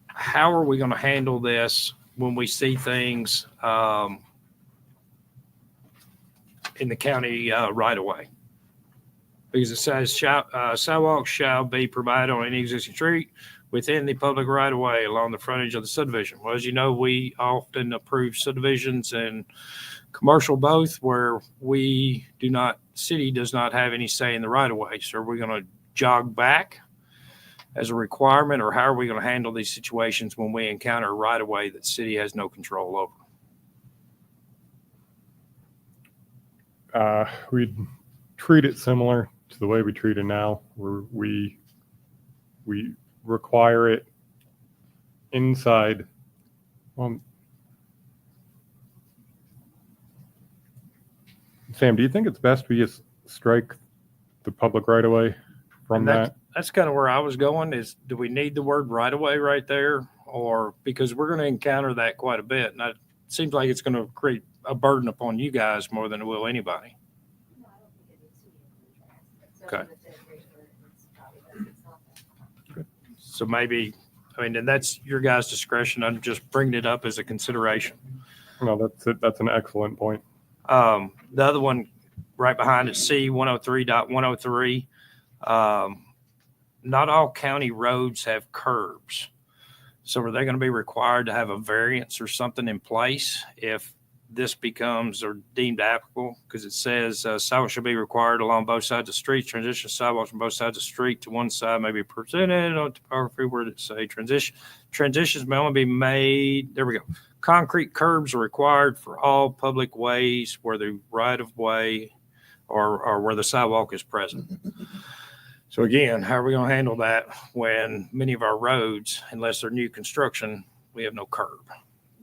How are we going to handle this when we see things in the county right away? Because it says sidewalks shall be provided on any existing street within the public right of way along the frontage of the subdivision. Well, as you know, we often approve subdivisions and commercial both where city does not have any say in the right of way. So are we going to jog back as a requirement, or how are we going to handle these situations when we encounter a right of way that city has no control over? We'd treat it similar to the way we treat it now, where we require it inside. Sam, do you think it's best we just strike the public right of way from that? That's kind of where I was going is, do we need the word right away right there? Or because we're going to encounter that quite a bit. And it seems like it's going to create a burden upon you guys more than it will anybody. Okay. So maybe, and that's your guys' discretion. I'm just bringing it up as a consideration. No, that's it. That's an excellent point. The other one right behind it, C 103.103. Not all county roads have curbs. So are they going to be required to have a variance or something in place if this becomes or deemed applicable? Because it says sidewalks shall be required along both sides of the street. Transition sidewalks on both sides of the street to one side may be presented on topography where it say transitions may only be made. There we go. Concrete curbs are required for all public ways where the right of way or where the sidewalk is present. So again, how are we going to handle that when many of our roads, unless they're new construction, we have no curb?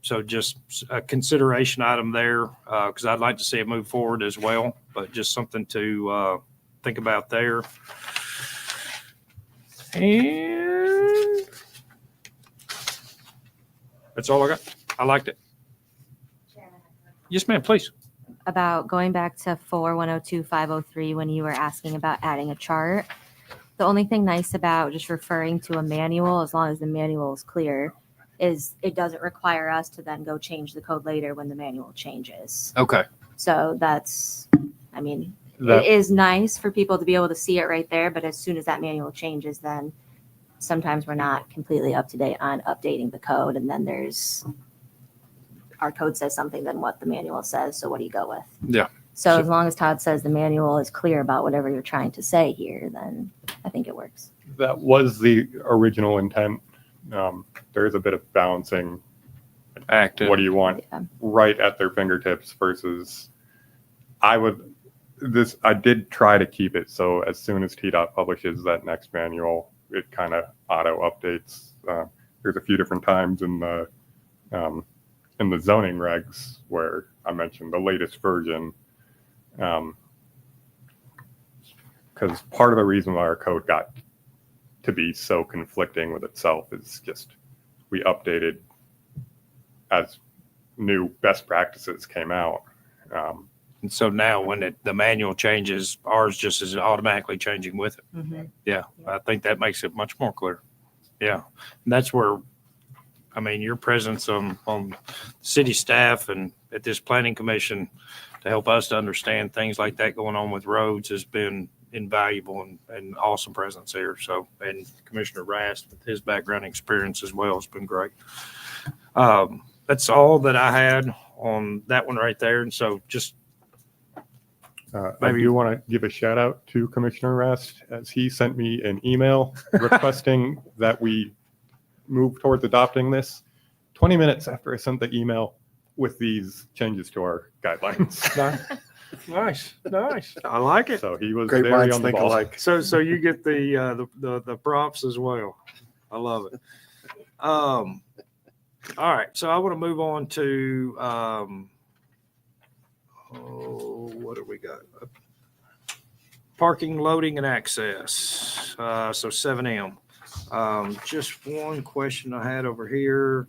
So just a consideration item there, because I'd like to see it move forward as well, but just something to think about there. And that's all I got. I liked it. Yes, ma'am, please. About going back to 4-102-503 when you were asking about adding a chart. The only thing nice about just referring to a manual, as long as the manual is clear, is it doesn't require us to then go change the code later when the manual changes. Okay. So that's, it is nice for people to be able to see it right there, but as soon as that manual changes, then sometimes we're not completely up to date on updating the code. And then our code says something than what the manual says. So what do you go with? Yeah. So as long as Todd says the manual is clear about whatever you're trying to say here, then I think it works. That was the original intent. There is a bit of balancing. Active. What do you want right at their fingertips versus I did try to keep it so as soon as TDOT publishes that next manual, it kind of auto updates. There's a few different times in the zoning regs where I mentioned the latest version. Because part of the reason why our code got to be so conflicting with itself is just we updated as new best practices came out. And so now when the manual changes, ours just is automatically changing with it. Mhm. Yeah, I think that makes it much more clear. Yeah, and that's where, I mean, your presence on city staff and at this planning commission to help us to understand things like that going on with roads has been invaluable and awesome presence here. So, and Commissioner Rast with his background experience as well has been great. That's all that I had on that one right there. And so just I Maybe- do want to give a shout out to Commissioner Rest as he sent me an email requesting that we move towards adopting this 20 minutes after I sent the email with these changes to our guidelines. nice. I like it. So he was Great very minds on the think ball. alike. So you get the props as well. I love it. All right, so I want to move on to what do we got? Parking, loading, and access. So 7M. Just one question I had over here.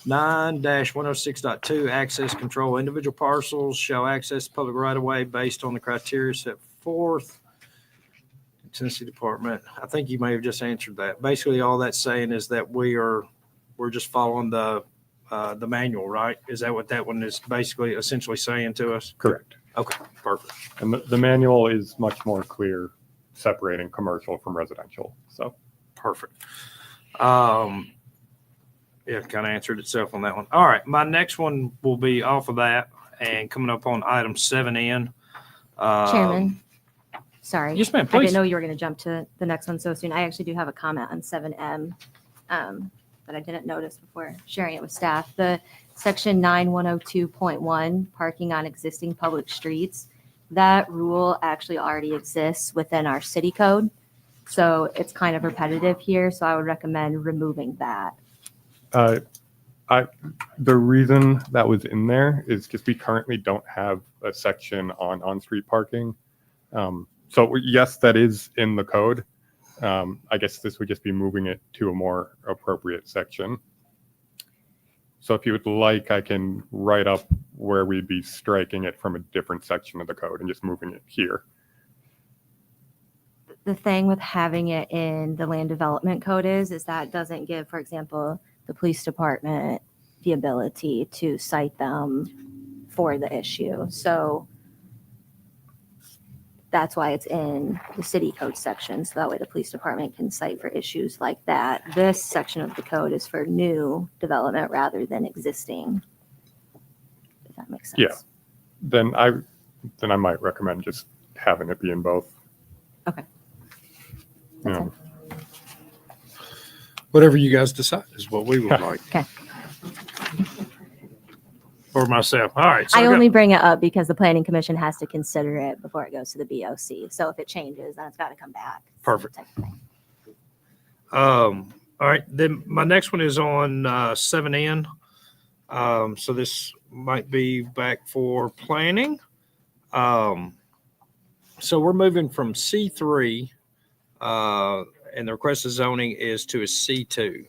9-106.2 access control. Individual parcels shall access public right of way based on the criteria set forth. Tennessee Department. I think you may have just answered that. Basically, all that's saying is that we're just following the manual, right? Is that what that one is basically essentially saying to us? Correct. Okay, perfect. And the manual is much more clear separating commercial from residential. So Perfect. Yeah, kind of answered itself on that one. All right, my next one will be off of that and coming up on item 7N. Chairman, sorry. Yes, ma'am, I please. didn't know you were going to jump to the next one so soon. I actually do have a comment on 7M that I didn't notice before sharing it with staff. The section 9102.1, parking on existing public streets, that rule actually already exists within our city code. So it's kind of repetitive here. So I would recommend removing that. the reason that was in there is just we currently don't have a section on on-street parking. So yes, that is in the code. I guess this would just be moving it to a more appropriate section. So if you would like, I can write up where we'd be striking it from a different section of the code and just moving it here. The thing with having it in the land development code is that doesn't give, for example, the police department the ability to cite them for the issue. So that's why it's in the city code section. So that way the police department can cite for issues like that. This section of the code is for new development rather than existing. If that makes sense. Yeah. Then I might recommend just having it be in both. Okay. You That's know, Whatever you guys decide is what we would like. Okay. For myself. All right. So I got- only bring it up because the planning commission has to consider it before it goes to the BOC. So if it changes, then it's got to come back. Perfect. Type of thing. All right, then my next one is on 7N. So this might be back for planning. So we're moving from C3, and the requested zoning is to a C2.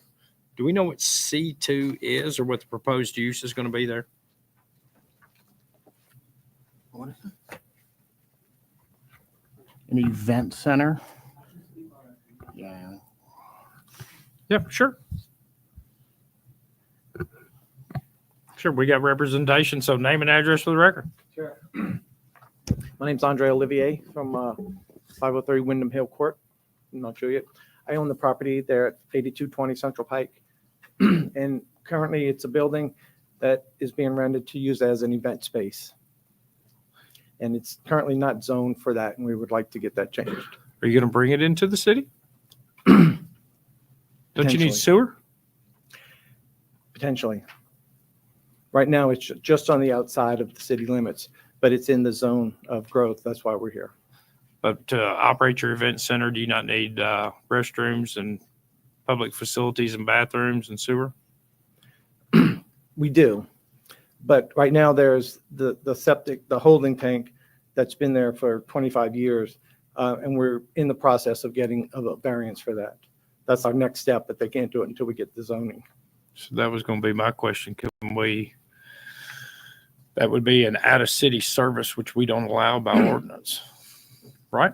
Do we know what C2 is or what the proposed use is going to be there? An event center. Yeah. Yeah, sure. Sure, we got representation, so name and address for the record. Sure. My name's Andre Olivier from 503 Wyndham Hill Court in Mount Juliet. I own the property there at 8220 Central Pike. And currently it's a building that is being rented to use as an event space. And it's currently not zoned for that, and we would like to get that changed. Are you going to bring it into the city? Don't you Potentially. need sewer? Potentially. Right now, it's just on the outside of the city limits, but it's in the zone of growth. That's why we're here. But to operate your event center, do you not need restrooms and public facilities and bathrooms and sewer? We do. But right now there's the septic, the holding tank that's been there for 25 years. And we're in the process of getting a variance for that. That's our next step, but they can't do it until we get the zoning. So that was going to be my question. That would be an out-of-city service, which we don't allow by ordinance, right?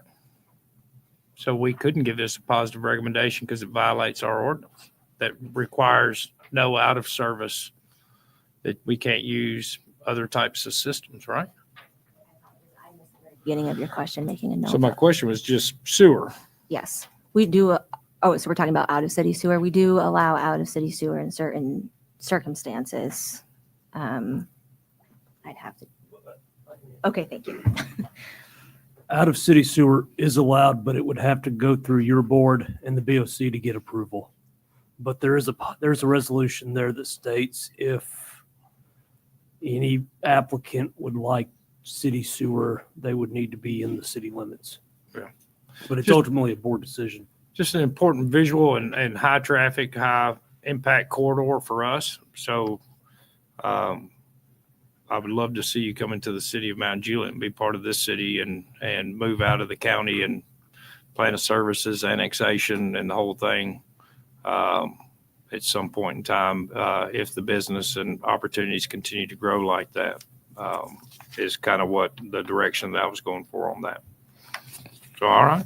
So we couldn't give this a positive recommendation because it violates our ordinance that requires no out-of-service, that we can't use other types of systems, right? Beginning of your question, making a note. So my question was just sewer. Yes, we do. Oh, so we're talking about out of city sewer. We do allow out of city sewer in certain circumstances. I'd have to. Okay, thank you. Out of city sewer is allowed, but it would have to go through your board and the BOC to get approval. But there's a resolution there that states if any applicant would like city sewer, they would need to be in the city limits. Yeah. But it's Just- ultimately a board decision. Just an important visual and high traffic, high impact corridor for us. So I would love to see you come into the city of Mount Juliet and be part of this city and move out of the county and plan of services, annexation, and the whole thing at some point in time, if the business and opportunities continue to grow like that, is kind of what the direction that I was going for on that. So, all right.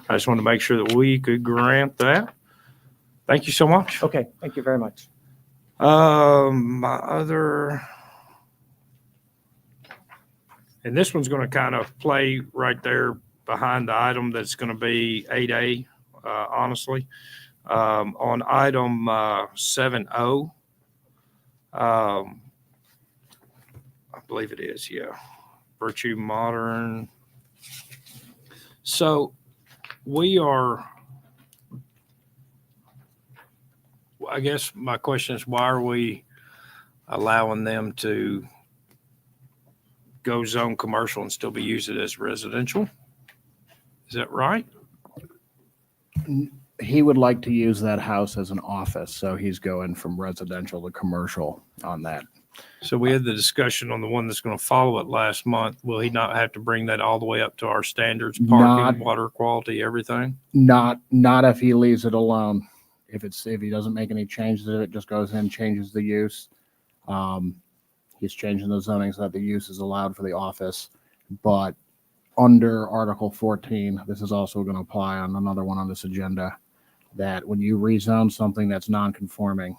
I just want to make sure that we could grant that. Thank you so much. Okay, thank you very much. My other, and this one's going to kind of play right there behind the item that's going to be 8A, honestly. On item 7O, I believe it is, yeah. Virtue Modern. So we are, I guess my question is, why are we allowing them to go zone commercial and still be used as residential? Is that right? He would like to use that house as an office, so he's going from residential to commercial on that. So we had the discussion on the one that's going to follow it last month. Will he not have to bring that all the way up to our standards, parking, water quality, everything? Not if he leaves it alone. If he doesn't make any changes, it just goes in, changes the use. He's changing the zoning so that the use is allowed for the office. But under Article 14, this is also going to apply on another one on this agenda, that when you rezone something that's non-conforming,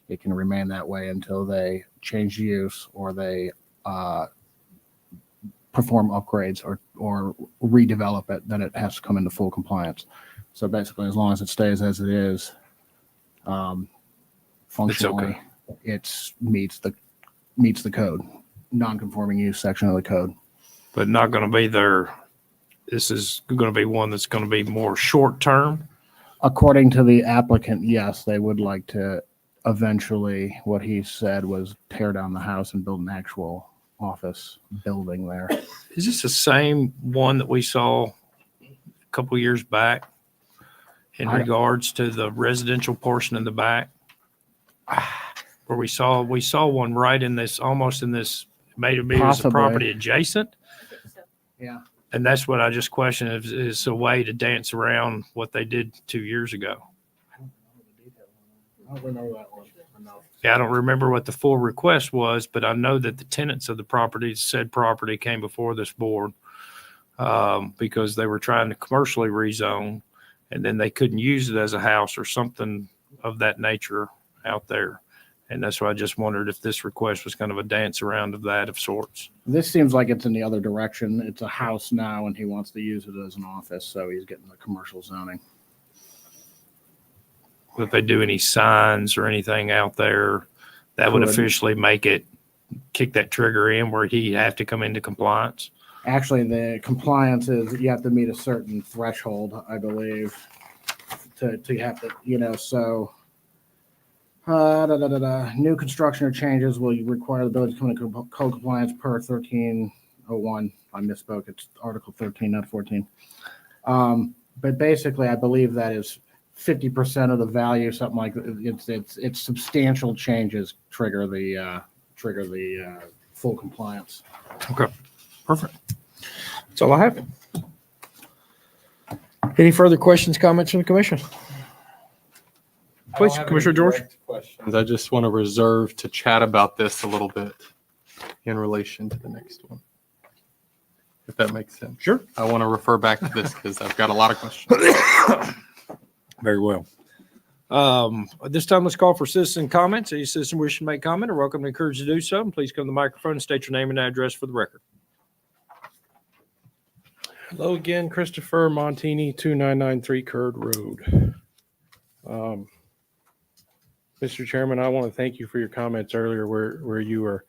it can remain that way until they change use or they perform upgrades or redevelop it. Then it has to come into full compliance. So basically, as long as it stays as it is, functionally, it meets the code, non-conforming use section of the code. But not going to be there. This is going to be one that's going to be more short-term. According to the applicant, yes, they would like to eventually, what he said was tear down the house and build an actual office building there. Is this the same one that we saw a couple years back in regards to the residential portion in the back? Where we saw one right in this, almost in this, maybe it was a Possibly. property adjacent. Yeah. And that's what I just questioned, if it's a way to dance around what they did 2 years ago. I don't remember that one. Yeah, I don't remember what the full request was, but I know that the tenants of the property, said property, came before this board because they were trying to commercially rezone, and then they couldn't use it as a house or something of that nature out there. And that's why I just wondered if this request was kind of a dance around of that of sorts. This seems like it's in the other direction. It's a house now and he wants to use it as an office, so he's getting the commercial zoning. If they do any signs or anything out there, that would Could. officially make it, kick that trigger in where he'd have to come into compliance. Actually, the compliance is you have to meet a certain threshold, I believe, to have to, so new construction or changes will require the building to come into code compliance per 13 01. I misspoke. It's Article 13, not 14. But basically, I believe that is 50% of the value, something like that. It's substantial changes trigger the full compliance. Okay, perfect. That's all I have. Any further questions, comments from the commission? Please, Commissioner George. Questions. I just want to reserve to chat about this a little bit in relation to the next one, if that makes sense. Sure. I want to refer back to this because I've got a lot of questions. Very well. At this time, let's call for citizen comments. Any citizen wishing to make comment are welcome to encourage to do so. And please come to the microphone and state your name and address for the record. Hello again, Christopher Montini, 2993 Curd Road. Mr. Chairman, I want to thank you for your comments earlier where you were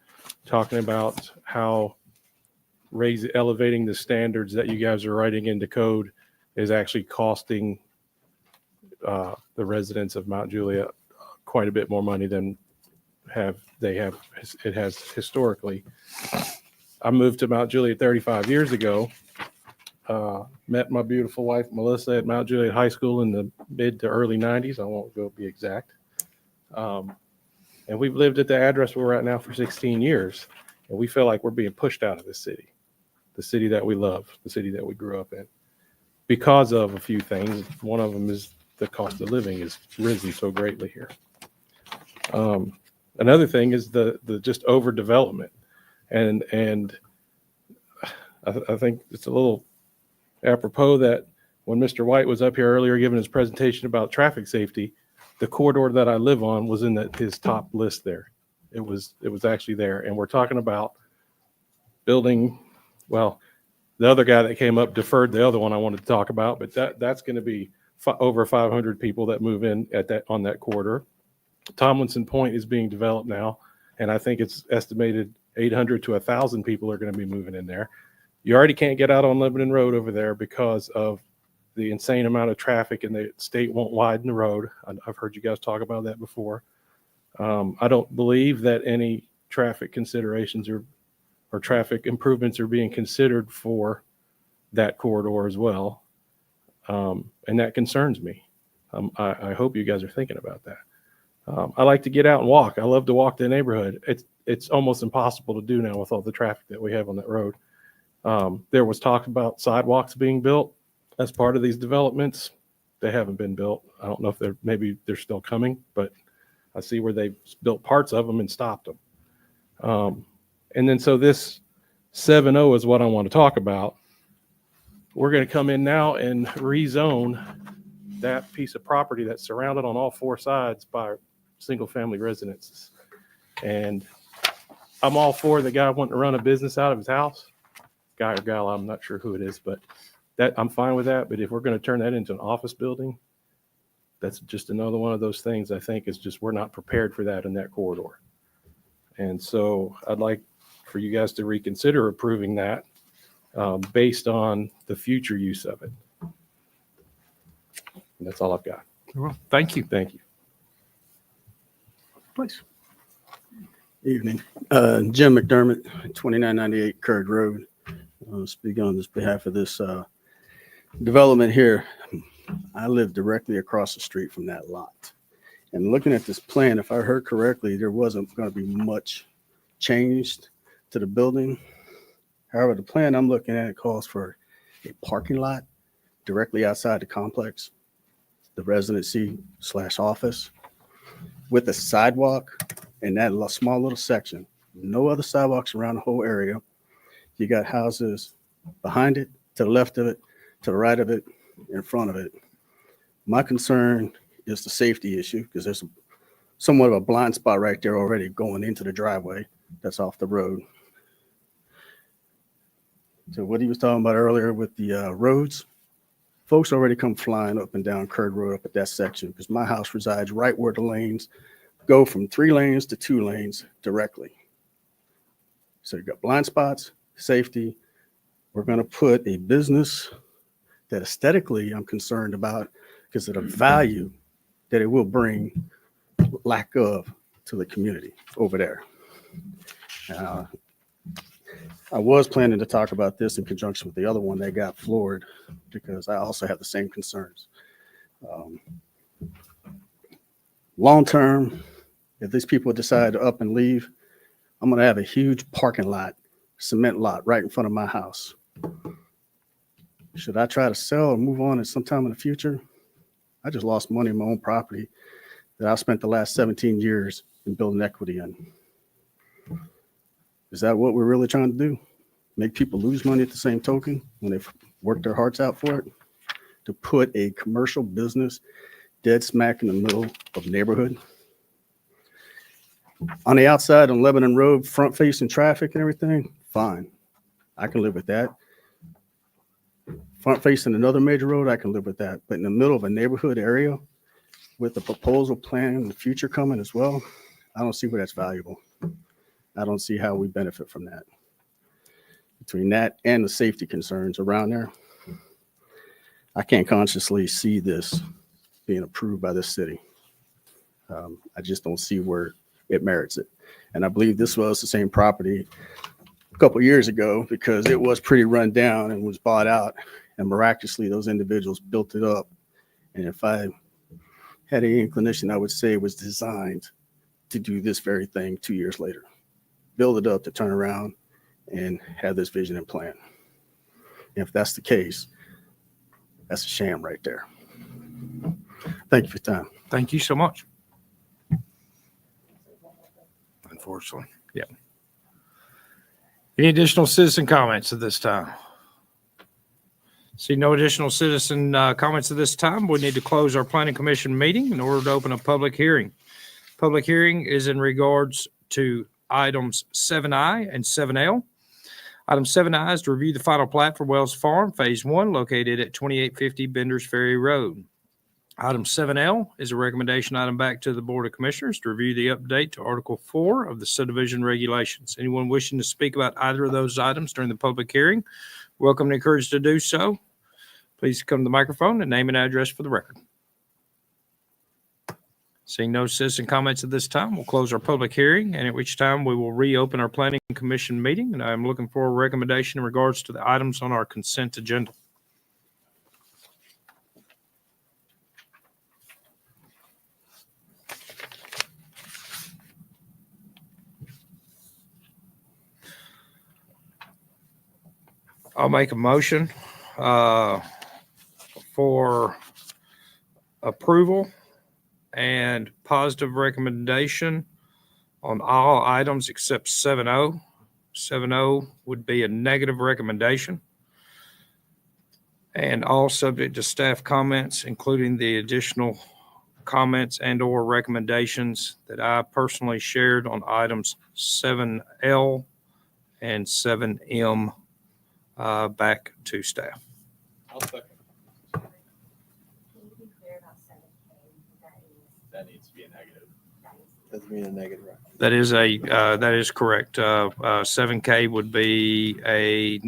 talking about how elevating the standards that you guys are writing into code is actually costing the residents of Mount Juliet quite a bit more money than it has historically. I moved to Mount Juliet 35 years ago. Met my beautiful wife Melissa at Mount Juliet High School in the mid to early 90s. I won't go be exact. And we've lived at the address we're at now for 16 years, and we feel like we're being pushed out of this city, the city that we love, the city that we grew up in, because of a few things. One of them is the cost of living has risen so greatly here. Another thing is the just overdevelopment, and I think it's a little apropos that when Mr. White was up here earlier giving his presentation about traffic safety, the corridor that I live on was in his top list there. It was actually there. And we're talking about building, well, the other guy that came up deferred the other one I wanted to talk about, but that's going to be over 500 people that move in on that corridor. Tomlinson Point is being developed now, and I think it's estimated 800 to 1,000 people are going to be moving in there. You already can't get out on Lebanon Road over there because of the insane amount of traffic, and the state won't widen the road. I've heard you guys talk about that before. I don't believe that any traffic considerations or traffic improvements are being considered for that corridor as well. And that concerns me. I hope you guys are thinking about that. I like to get out and walk. I love to walk the neighborhood. It's almost impossible to do now with all the traffic that we have on that road. There was talk about sidewalks being built as part of these developments. They haven't been built. I don't know if maybe they're still coming, but I see where they've built parts of them and stopped them. And then so this 7.0 is what I want to talk about. We're going to come in now and rezone that piece of property that's surrounded on all four sides by single family residences. And I'm all for the guy wanting to run a business out of his house. Guy or gal, I'm not sure who it is, but I'm fine with that. But if we're going to turn that into an office building, that's just another one of those things I think is just we're not prepared for that in that corridor. And so I'd like for you guys to reconsider approving that based on the future use of it. And that's all I've got. Well, thank you. Thank you. Please. Evening. Jim McDermott, 2998 Curd Road. Speaking on behalf of this development here. I live directly across the street from that lot. And looking at this plan, if I heard correctly, there wasn't going to be much changed to the building. However, the plan I'm looking at calls for a parking lot directly outside the complex, the residency/office, with a sidewalk in that small little section. No other sidewalks around the whole area. You got houses behind it, to the left of it, to the right of it, in front of it. My concern is the safety issue because there's somewhat of a blind spot right there already going into the driveway that's off the road. So what he was talking about earlier with the roads, folks already come flying up and down Curd Road up at that section because my house resides right where the lanes go from 3 lanes to 2 lanes directly. So you got blind spots, safety. We're going to put a business that aesthetically I'm concerned about because of the value that it will bring lack of to the community over there. I was planning to talk about this in conjunction with the other one that got floored, because I also have the same concerns. Long term, if these people decide to up and leave, I'm going to have a huge parking lot, cement lot right in front of my house. Should I try to sell or move on at some time in the future? I just lost money in my own property that I spent the last 17 years in building equity in. Is that what we're really trying to do? Make people lose money at the same token when they've worked their hearts out for it? To put a commercial business dead smack in the middle of the neighborhood? On the outside on Lebanon Road, front facing traffic and everything, fine. I can live with that. Front facing another major road, I can live with that. But in the middle of a neighborhood area with a proposal plan in the future coming as well, I don't see where that's valuable. I don't see how we benefit from that. Between that and the safety concerns around there, I can't consciously see this being approved by this city. I just don't see where it merits it. And I believe this was the same property a couple of years ago, because it was pretty run down and was bought out, and miraculously those individuals built it up. And if I had any inclination, I would say it was designed to do this very thing 2 years later. Build it up to turn around and have this vision and plan. And if that's the case, that's a sham right there. Thank you for your time. Thank you so much. Unfortunately, yeah. Any additional citizen comments at this time? See no additional citizen comments at this time. We need to close our planning commission meeting in order to open a public hearing. Public hearing is in regards to items 7I and 7L. Item 7I is to review the final plat for Wells Farm Phase 1 located at 2850 Benders Ferry Road. Item 7L is a recommendation item back to the Board of Commissioners to review the update to Article 4 of the subdivision regulations. Anyone wishing to speak about either of those items during the public hearing, welcome and encouraged to do so. Please come to the microphone and name and address for the record. Seeing no citizen comments at this time, we'll close our public hearing, and at which time we will reopen our planning commission meeting. And I'm looking for a recommendation in regards to the items on our consent agenda. I'll make a motion for approval and positive recommendation on all items except 7O. 7O would be a negative recommendation. And all subject to staff comments, including the additional comments and or recommendations that I personally shared on items 7L and 7M back to staff. I'll second. That needs to be a negative. Doesn't mean a negative. That is correct. 7K would be a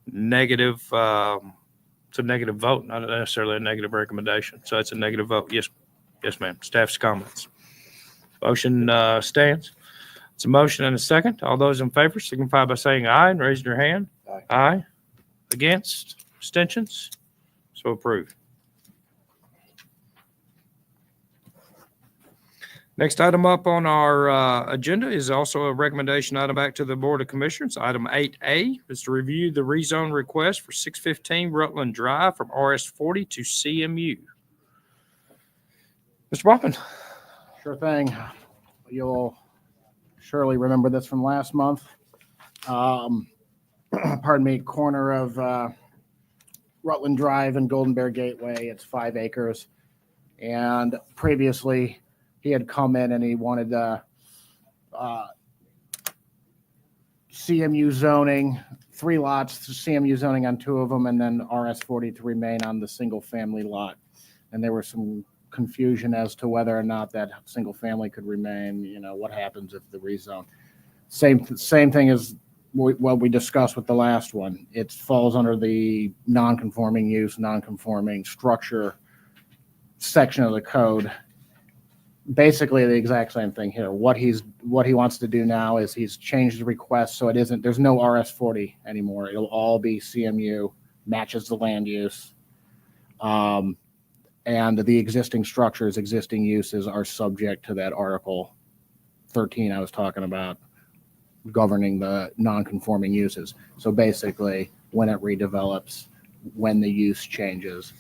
negative, it's a negative vote, not necessarily a negative recommendation. So it's a negative vote. Yes, ma'am. Staff's comments. Motion stands. It's a motion and a second. All those in favor signify by saying aye and raising your hand. Aye. Aye. Against? Abstentions? So approved. Next item up on our agenda is also a recommendation item back to the Board of Commissioners. Item 8A is to review the rezone request for 615 Rutland Drive from RS40 to CMU. Mr. Boppin. Sure thing. You'll surely remember this from last month. Pardon me, corner of Rutland Drive and Golden Bear Gateway. It's 5 acres. And previously, he had come in and he wanted CMU zoning, 3 lots, CMU zoning on 2 of them, and then RS40 to remain on the single family lot. And there was some confusion as to whether or not that single family could remain, what happens if the rezone. Same thing as what we discussed with the last one. It falls under the non-conforming use, non-conforming structure section of the code. basically the exact same thing here. What he wants to do now is he's changed the request so there's no RS40 anymore. It'll all be CMU, matches the land use. And the existing structures, existing uses are subject to that Article 13 I was talking about, governing the non-conforming uses. So basically, when it redevelops, when the use changes,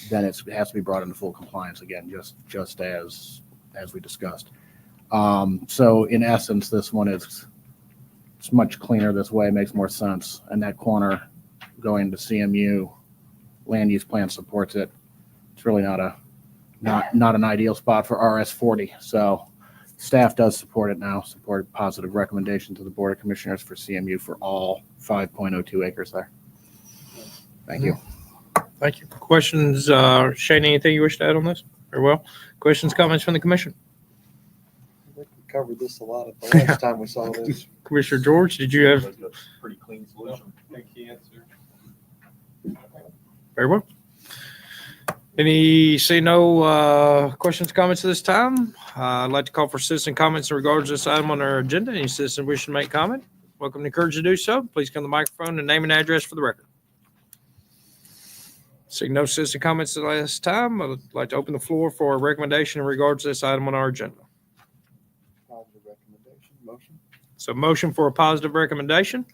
then it has to be brought into full compliance again, just as we discussed. So in essence, this one it's much cleaner this way, makes more sense. And that corner going to CMU, land use plan supports it. It's really not an ideal spot for RS40. So staff does support it now, support positive recommendation to the Board of Commissioners for CMU for all 5.02 acres there. Thank you. Thank you. Questions, Shane, anything you wish to add on this? Very well. Questions, comments from the commission? I think we covered this a lot at the last time we saw this. Commissioner George, did you have? Pretty clean solution. Very well. See no questions, comments at this time. I'd like to call for citizen comments in regards to this item on our agenda. Any citizen wishing to make comment, welcome and encouraged to do so. Please come to the microphone and name and address for the record. Seeing no citizen comments at this time, I'd like to open the floor for a recommendation in regards to this item on our agenda. Positive recommendation, motion. So motion for a positive recommendation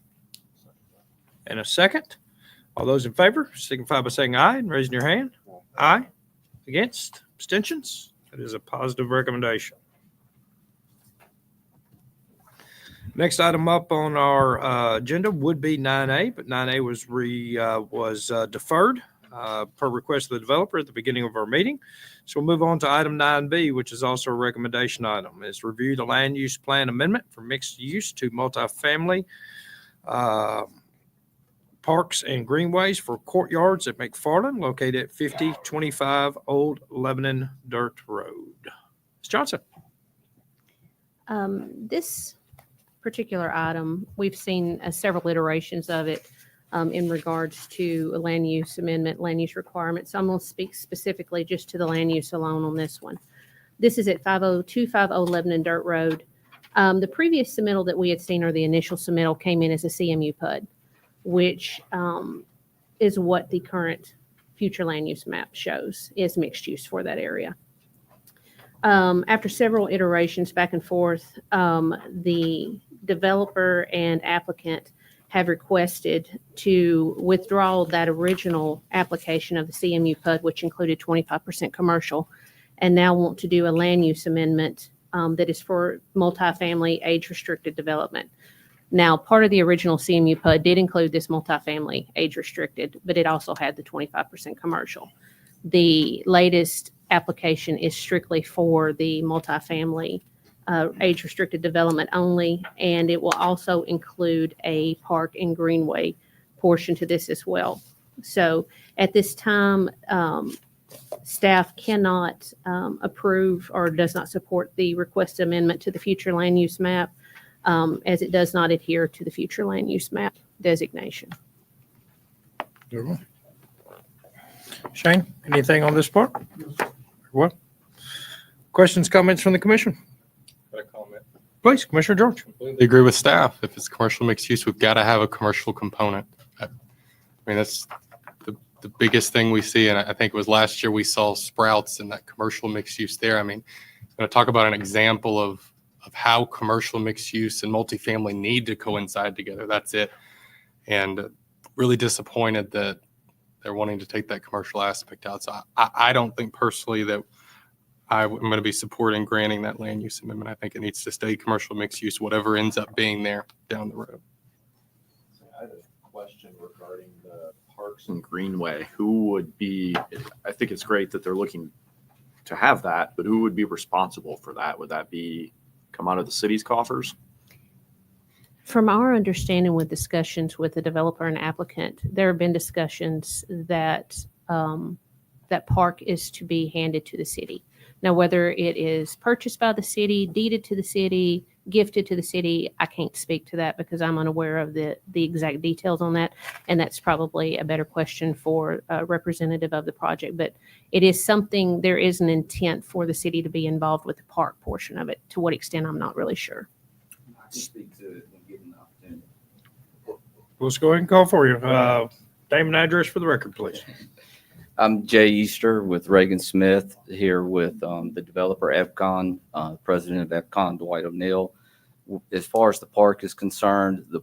and a second. All those in favor signify by saying aye and raising your hand. Aye. Against? Abstentions? That is a positive recommendation. Next item up on our agenda would be 9A, but 9A was deferred per request of the developer at the beginning of our meeting. So we'll move on to item 9B, which is also a recommendation item. It's review the land use plan amendment from mixed use to multifamily parks and greenways for courtyards at McFarland, located at 5025 Old Lebanon Dirt Road. Ms. Johnson. This particular item, we've seen several iterations of it in regards to a land use amendment, land use requirements. So I'm going to speak specifically just to the land use alone on this one. This is at 50250 Lebanon Dirt Road. The previous submittal that we had seen, or the initial submittal, came in as a CMU PUD, which is what the current future land use map shows is mixed use for that area. After several iterations back and forth, the developer and applicant have requested to withdraw that original application of the CMU PUD, which included 25% commercial, and now want to do a land use amendment that is for multifamily age-restricted development. Now, part of the original CMU PUD did include this multifamily age-restricted, but it also had the 25% commercial. The latest application is strictly for the multifamily age-restricted development only, and it will also include a park and greenway portion to this as well. So at this time, staff cannot approve or does not support the requested amendment to the future land use map, as it does not adhere to the future land use map designation. Shane, anything on this part? What? Questions, comments from the commission? Please, Commissioner George. Completely agree with staff. If it's commercial mixed use, we've got to have a commercial component. I mean, that's the biggest thing we see. And I think it was last year we saw Sprouts and that commercial mixed use there. I mean, I'm going to talk about an example of how commercial mixed use and multifamily need to coincide together. That's it. And really disappointed that they're wanting to take that commercial aspect out. So I don't think personally that I'm going to be supporting granting that land use amendment. I think it needs to stay commercial mixed use, whatever ends up being there down the road. I have a question regarding the Parks and Greenway. Who would be, I think it's great that they're looking to have that, but who would be responsible for that? Would that be come out of the city's coffers? From our understanding with discussions with the developer and applicant, there have been discussions that that park is to be handed to the city. Now, whether it is purchased by the city, deeded to the city, gifted to the city, I can't speak to that because I'm unaware of the exact details on that. And that's probably a better question for a representative of the project. But it is something, there is an intent for the city to be involved with the park portion of it. To what extent, I'm not really sure. Speak to it when given the opportunity. Let's go ahead and call for you. Name and address for the record, please. I'm Jay Easter with Reagan Smith here with the developer EFCON, president of EFCON, Dwight O'Neill. As far as the park is concerned, the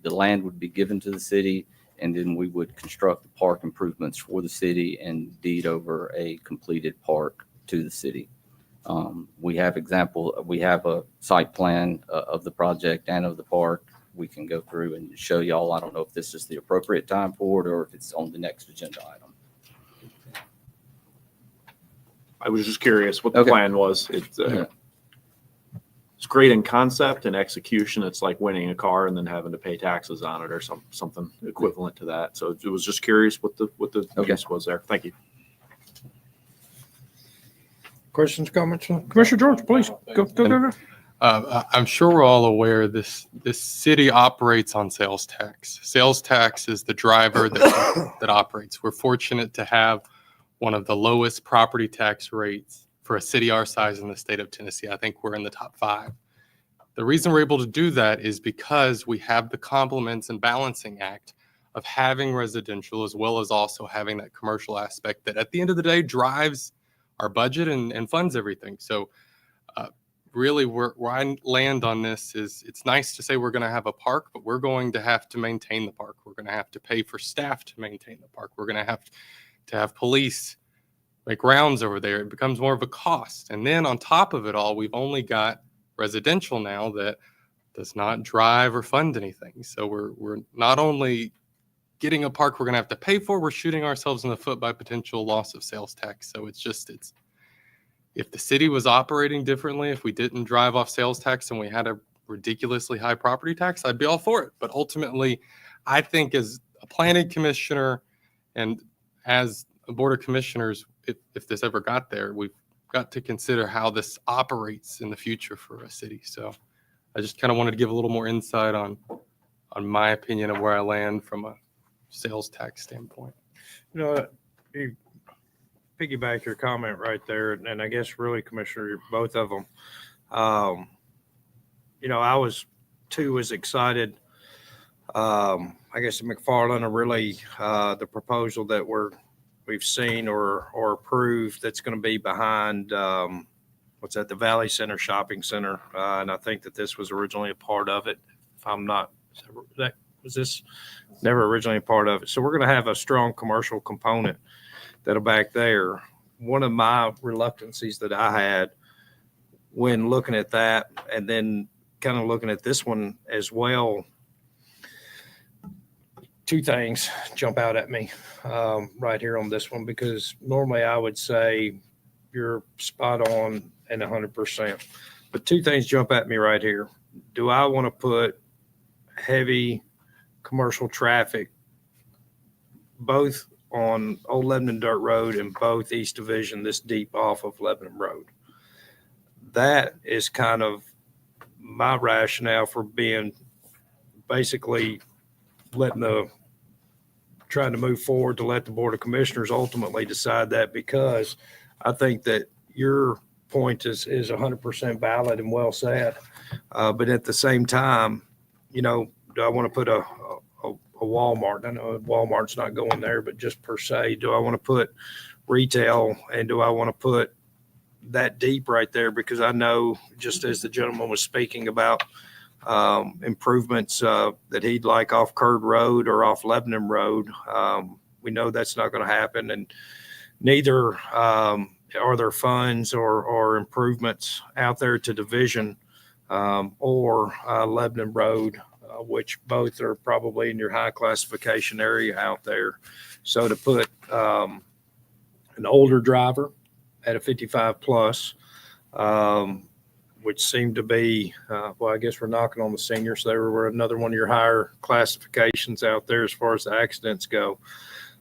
land would be given to the city, and then we would construct the park improvements for the city and deed over a completed park to the city. We have a site plan of the project and of the park. We can go through and show y'all. I don't know if this is the appropriate time for it or if it's on the next agenda item. I was just curious what the plan was. It's great in concept and execution. It's like winning a car and then having to pay taxes on it or something equivalent to that. So it was just curious what the use was there. Thank you. Questions, comments? Commissioner George, please. Go. I'm sure we're all aware this city operates on sales tax. Sales tax is the driver that operates. We're fortunate to have one of the lowest property tax rates for a city our size in the state of Tennessee. I think we're in the top 5. The reason we're able to do that is because we have the complements and balancing act of having residential as well as also having that commercial aspect that at the end of the day drives our budget and funds everything. So really where I land on this is it's nice to say we're going to have a park, but we're going to have to maintain the park. We're going to have to pay for staff to maintain the park. We're going to have police make rounds over there. It becomes more of a cost. And then on top of it all, we've only got residential now that does not drive or fund anything. So we're not only getting a park we're going to have to pay for, we're shooting ourselves in the foot by potential loss of sales tax. So it's if the city was operating differently, if we didn't drive off sales tax and we had a ridiculously high property tax, I'd be all for it. But ultimately, I think as a planning commissioner and as a board of commissioners, if this ever got there, we've got to consider how this operates in the future for a city. So I just kind of wanted to give a little more insight on my opinion of where I land from a sales tax standpoint. You piggyback your comment right there, and I guess really, Commissioner, both of them. I was too as excited. I guess McFarland are really the proposal that we've seen or approved that's going to be behind the Valley Center Shopping Center, and I think that this was originally a part of it. If I'm not, was this never originally a part of it? So we're going to have a strong commercial component that'll back there. One of my reluctancies that I had when looking at that and then kind of looking at this one as well, 2 things jump out at me right here on this one, because normally I would say you're spot on and 100%. But 2 things jump at me right here. Do I want to put heavy commercial traffic both on Old Lebanon Dirt Road and both East Division this deep off of Lebanon Road? That is kind of my rationale for being basically trying to move forward to let the Board of Commissioners ultimately decide that, because I think that your point is 100% valid and well said. But at the same time, do I want to put a Walmart? I know Walmart's not going there, but just per se, do I want to put retail and do I want to put that deep right there? Because I know, just as the gentleman was speaking about improvements that he'd like off Curd Road or off Lebanon Road, we know that's not going to happen, and neither are there funds or improvements out there to Division or Lebanon Road, which both are probably in your high classification area out there. So to put an older driver at a 55 plus, which seemed to be, I guess we're knocking on the seniors. They were another one of your higher classifications out there as far as the accidents go.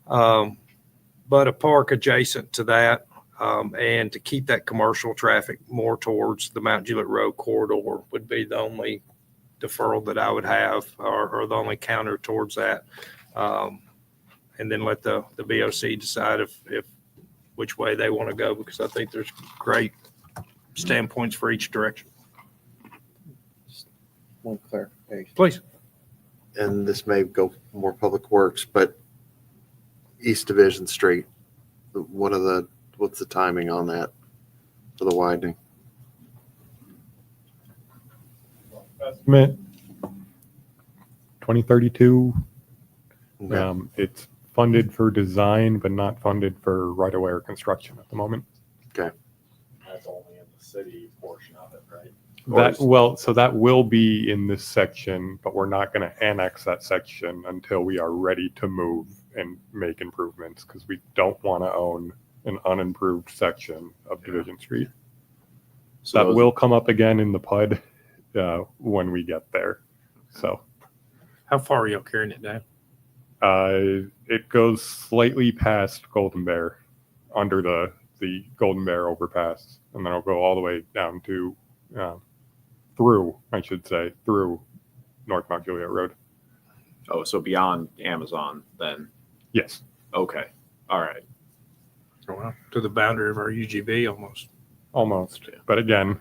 But a park adjacent to that, And to keep that commercial traffic more towards the Mount Juliet Road corridor would be the only deferral that I would have, or the only counter towards that. And then let the BOC decide if which way they want to go, because I think there's great standpoints for each direction. One clarification. Please. And this may go more public works, but East Division Street, what's the timing on that for the widening? Estimate 2032. Okay. It's funded for design, but not funded for right-of-way or construction at the moment. Okay. That's only in the city portion of it, right? So that will be in this section, but we're not going to annex that section until we are ready to move and make improvements, because we don't want to own an unimproved section of Division Street. So That those- will come up again in the PUD when we get there. So How far are y'all carrying it down? it goes slightly past Golden Bear, under the Golden Bear overpass, and then it'll go all the way down to through North Mount Juliet Road. Oh, so beyond Amazon then? Yes. Okay. All right. To the boundary of our UGB almost. Almost. But again,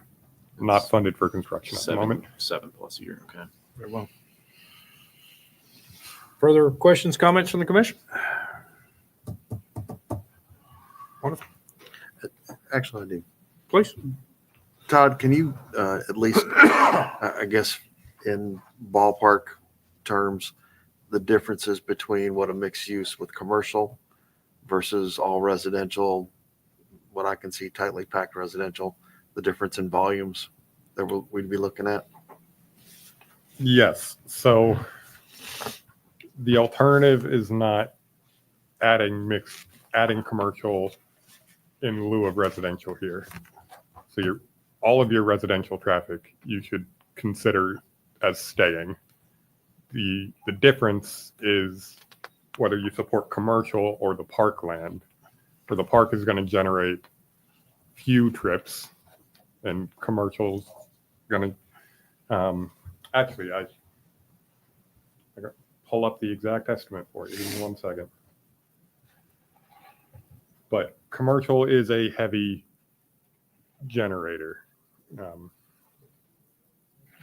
not funded for construction at the moment. 7+ a year. Okay. Very well. Further questions, comments from the commission? Wonderful. Actually, I do. Please. Todd, can you at least, I guess, in ballpark terms, the differences between what a mixed use with commercial versus all residential, what I can see tightly packed residential, the difference in volumes that we'd be looking at? Yes. So the alternative is not adding commercial in lieu of residential here. So all of your residential traffic you should consider as staying. The difference is whether you support commercial or the park land. For the park is going to generate few trips, and commercial's going to actually I got pull up the exact estimate for you. Give me 1 second. But commercial is a heavy generator.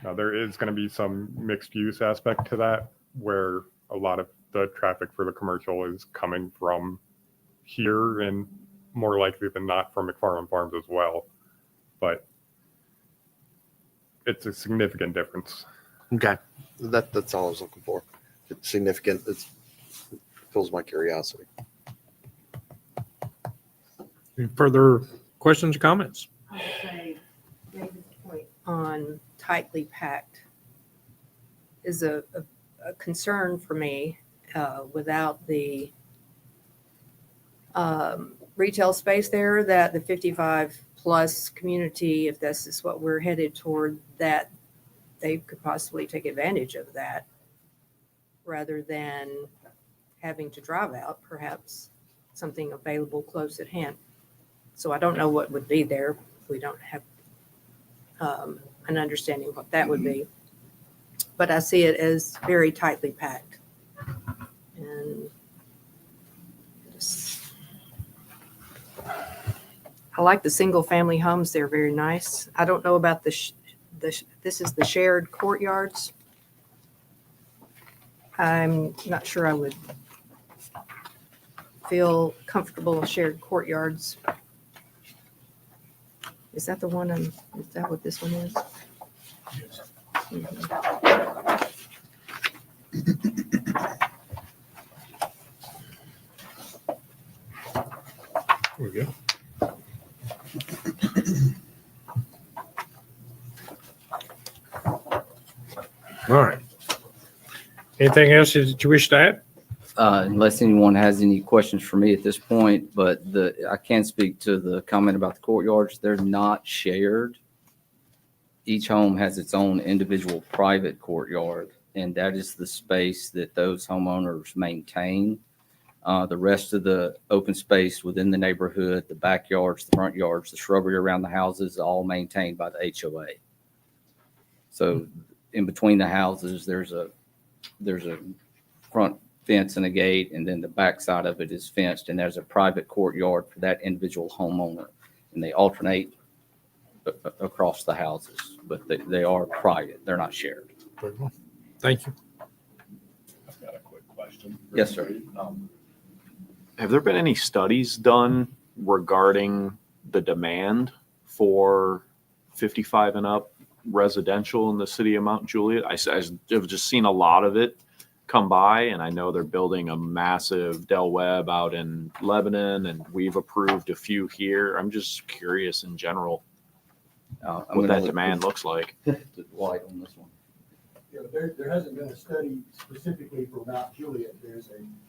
Now there is going to be some mixed use aspect to that, where a lot of the traffic for the commercial is coming from here, and more likely than not from McFarland Farms as well. But it's a significant difference. Okay. That's all I was looking for. It's significant. It fills my curiosity. Any further questions or comments? I would say David's point on tightly packed is a concern for me without the retail space there, that the 55 plus community, if this is what we're headed toward, that they could possibly take advantage of that rather than having to drive out, perhaps something available close at hand. So I don't know what would be there. We don't have an understanding of what that would be. But I see it as very tightly packed. And I like the single family homes. They're very nice. I don't know about this is the shared courtyards. I'm not sure I would feel comfortable with shared courtyards. Is that the one? Is that what this one is? There we go. All right. Anything else that you wish to add? Unless anyone has any questions for me at this point, but I can speak to the comment about the courtyards. They're not shared. Each home has its own individual private courtyard, and that is the space that those homeowners maintain. The rest of the open space within the neighborhood, the backyards, the front yards, the shrubbery around the houses, all maintained by the HOA. So in between the houses, there's a front fence and a gate, and then the back side of it is fenced, and there's a private courtyard for that individual homeowner. And they alternate across the houses, but they are private. They're not shared. Thank you. I've got a quick question. Yes, sir. Have there been any studies done regarding the demand for 55 and up residential in the city of Mount Juliet? I've just seen a lot of it come by, and I know they're building a massive Del Webb out in Lebanon, and we've approved a few here. I'm just curious in general what that demand looks like. White on this one. You know, there hasn't been a study specifically for Mount Juliet.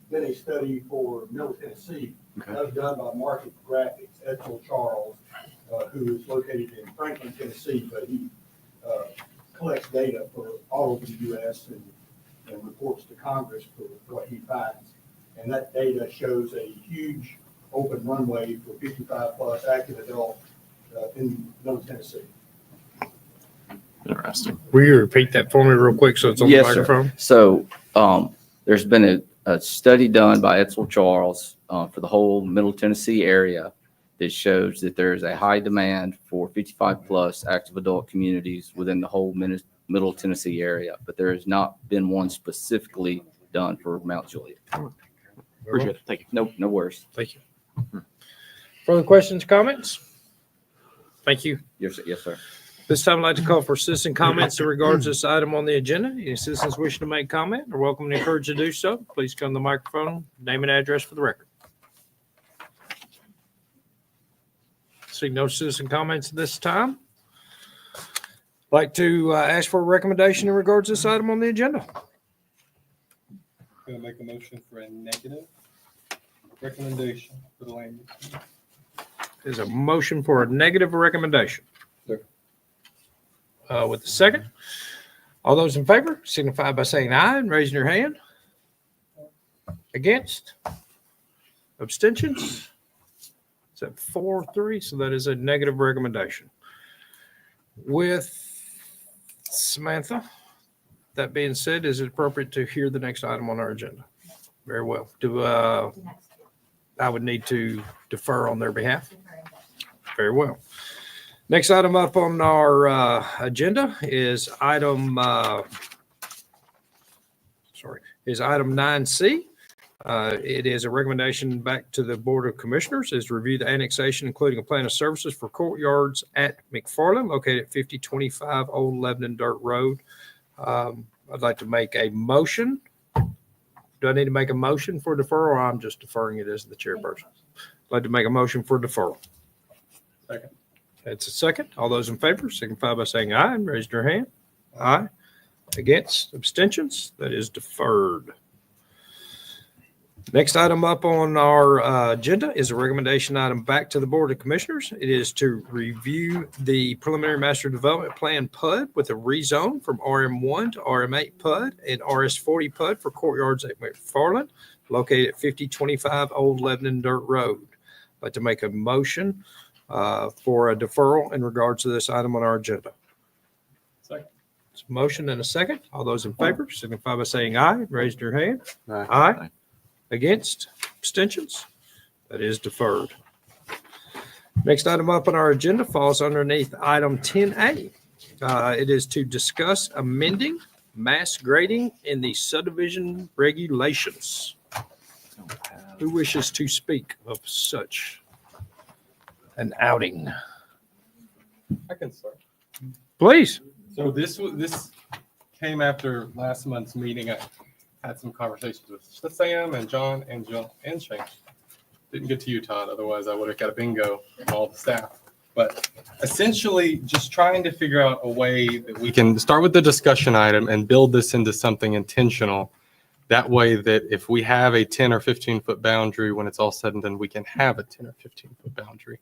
Been a study for Middle Tennessee. Okay. That was done by Market Graphics, Edsel Charles, who is located in Franklin, Tennessee, but he collects data for all over the U.S. and reports to Congress for what he finds. And that data shows a huge open runway for 55 plus active adult in Middle Tennessee. Interesting. Will you repeat that for me real quick so it's on the Yes, sir. microphone? So there's been a study done by Edsel Charles for the whole Middle Tennessee area that shows that there's a high demand for 55 plus active adult communities within the whole Middle Tennessee area, but there has not been one specifically done for Mount Juliet. Appreciate it. Thank you. No worries. Thank you. Further questions, comments? Thank you. Yes, sir. This time I'd like to call for citizen comments in regards to this item on the agenda. Any citizens wishing to make comment are welcome and encouraged to do so. Please come to the microphone, name and address for the record. See no citizen comments at this time. Like to ask for a recommendation in regards to this item on the agenda. Going to make a motion for a negative recommendation for the land use. There's a motion for a negative recommendation. Sir. With the second, all those in favor signify by saying aye and raising your hand. Against? Abstentions? Is that 4-3? So that is a negative recommendation. With Samantha, that being said, is it appropriate to hear the next item on our agenda? Very well. I would need to defer on their behalf. Very well. Next item up on our agenda is item 9C. It is a recommendation back to the Board of Commissioners is to review the annexation, including a plan of services for courtyards at McFarland, located at 5025 Old Lebanon Dirt Road. I'd like to make a motion. Do I need to make a motion for deferral, or I'm just deferring it as the chairperson? I'd like to make a motion for deferral. Second. That's a second. All those in favor signify by saying aye and raise your hand. Aye. Against? Abstentions? That is deferred. Next item up on our agenda is a recommendation item back to the Board of Commissioners. It is to review the preliminary master development plan PUD with a rezone from RM1 to RM8 PUD and RS40 PUD for courtyards at McFarland, located at 5025 Old Lebanon Dirt Road. I'd like to make a motion for a deferral in regards to this item on our agenda. Second. It's a motion and a second. All those in favor signify by saying aye. Raise your hand. Aye. Against? Abstentions? That is deferred. Next item up on our agenda falls underneath item 10A. It is to discuss amending mass grading in the subdivision regulations. Who wishes to speak of such an outing? I can start. Please. So this came after last month's meeting. I had some conversations with Sam and John and Jill and Shane. Didn't get to you, Todd. Otherwise, I would have got a bingo from all the staff. But essentially, just trying to figure out a way that we can start with the discussion item and build this into something intentional. That way that if we have a 10 or 15 foot boundary, when it's all said and done, we can have a 10 or 15 foot boundary.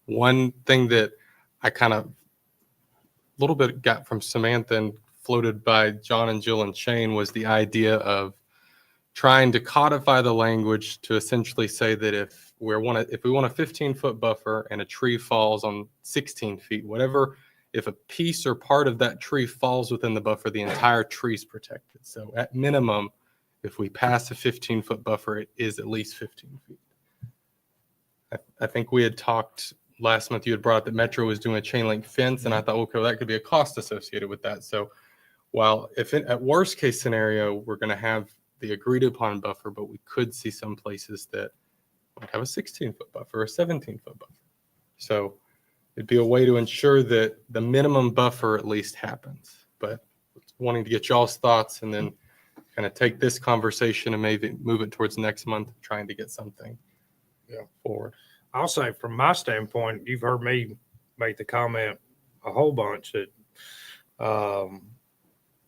One thing that I kind of a little bit got from Samantha and floated by John and Jill and Shane was the idea of trying to codify the language to essentially say that if we want a 15-foot buffer and a tree falls on 16 feet, whatever, if a piece or part of that tree falls within the buffer, the entire tree is protected. So at minimum, if we pass a 15-foot buffer, it is at least 15 feet. I think we had talked last month, you had brought up that Metro was doing a chain link fence, and I thought, okay, well, that could be a cost associated with that. So while at worst case scenario, we're going to have the agreed upon buffer, but we could see some places that might have a 16-foot buffer or a 17-foot buffer. So it'd be a way to ensure that the minimum buffer at least happens. But wanting to get y'all's thoughts and then kind of take this conversation and maybe move it towards next month, trying to get something forward. I'll say from my standpoint, you've heard me make the comment a whole bunch that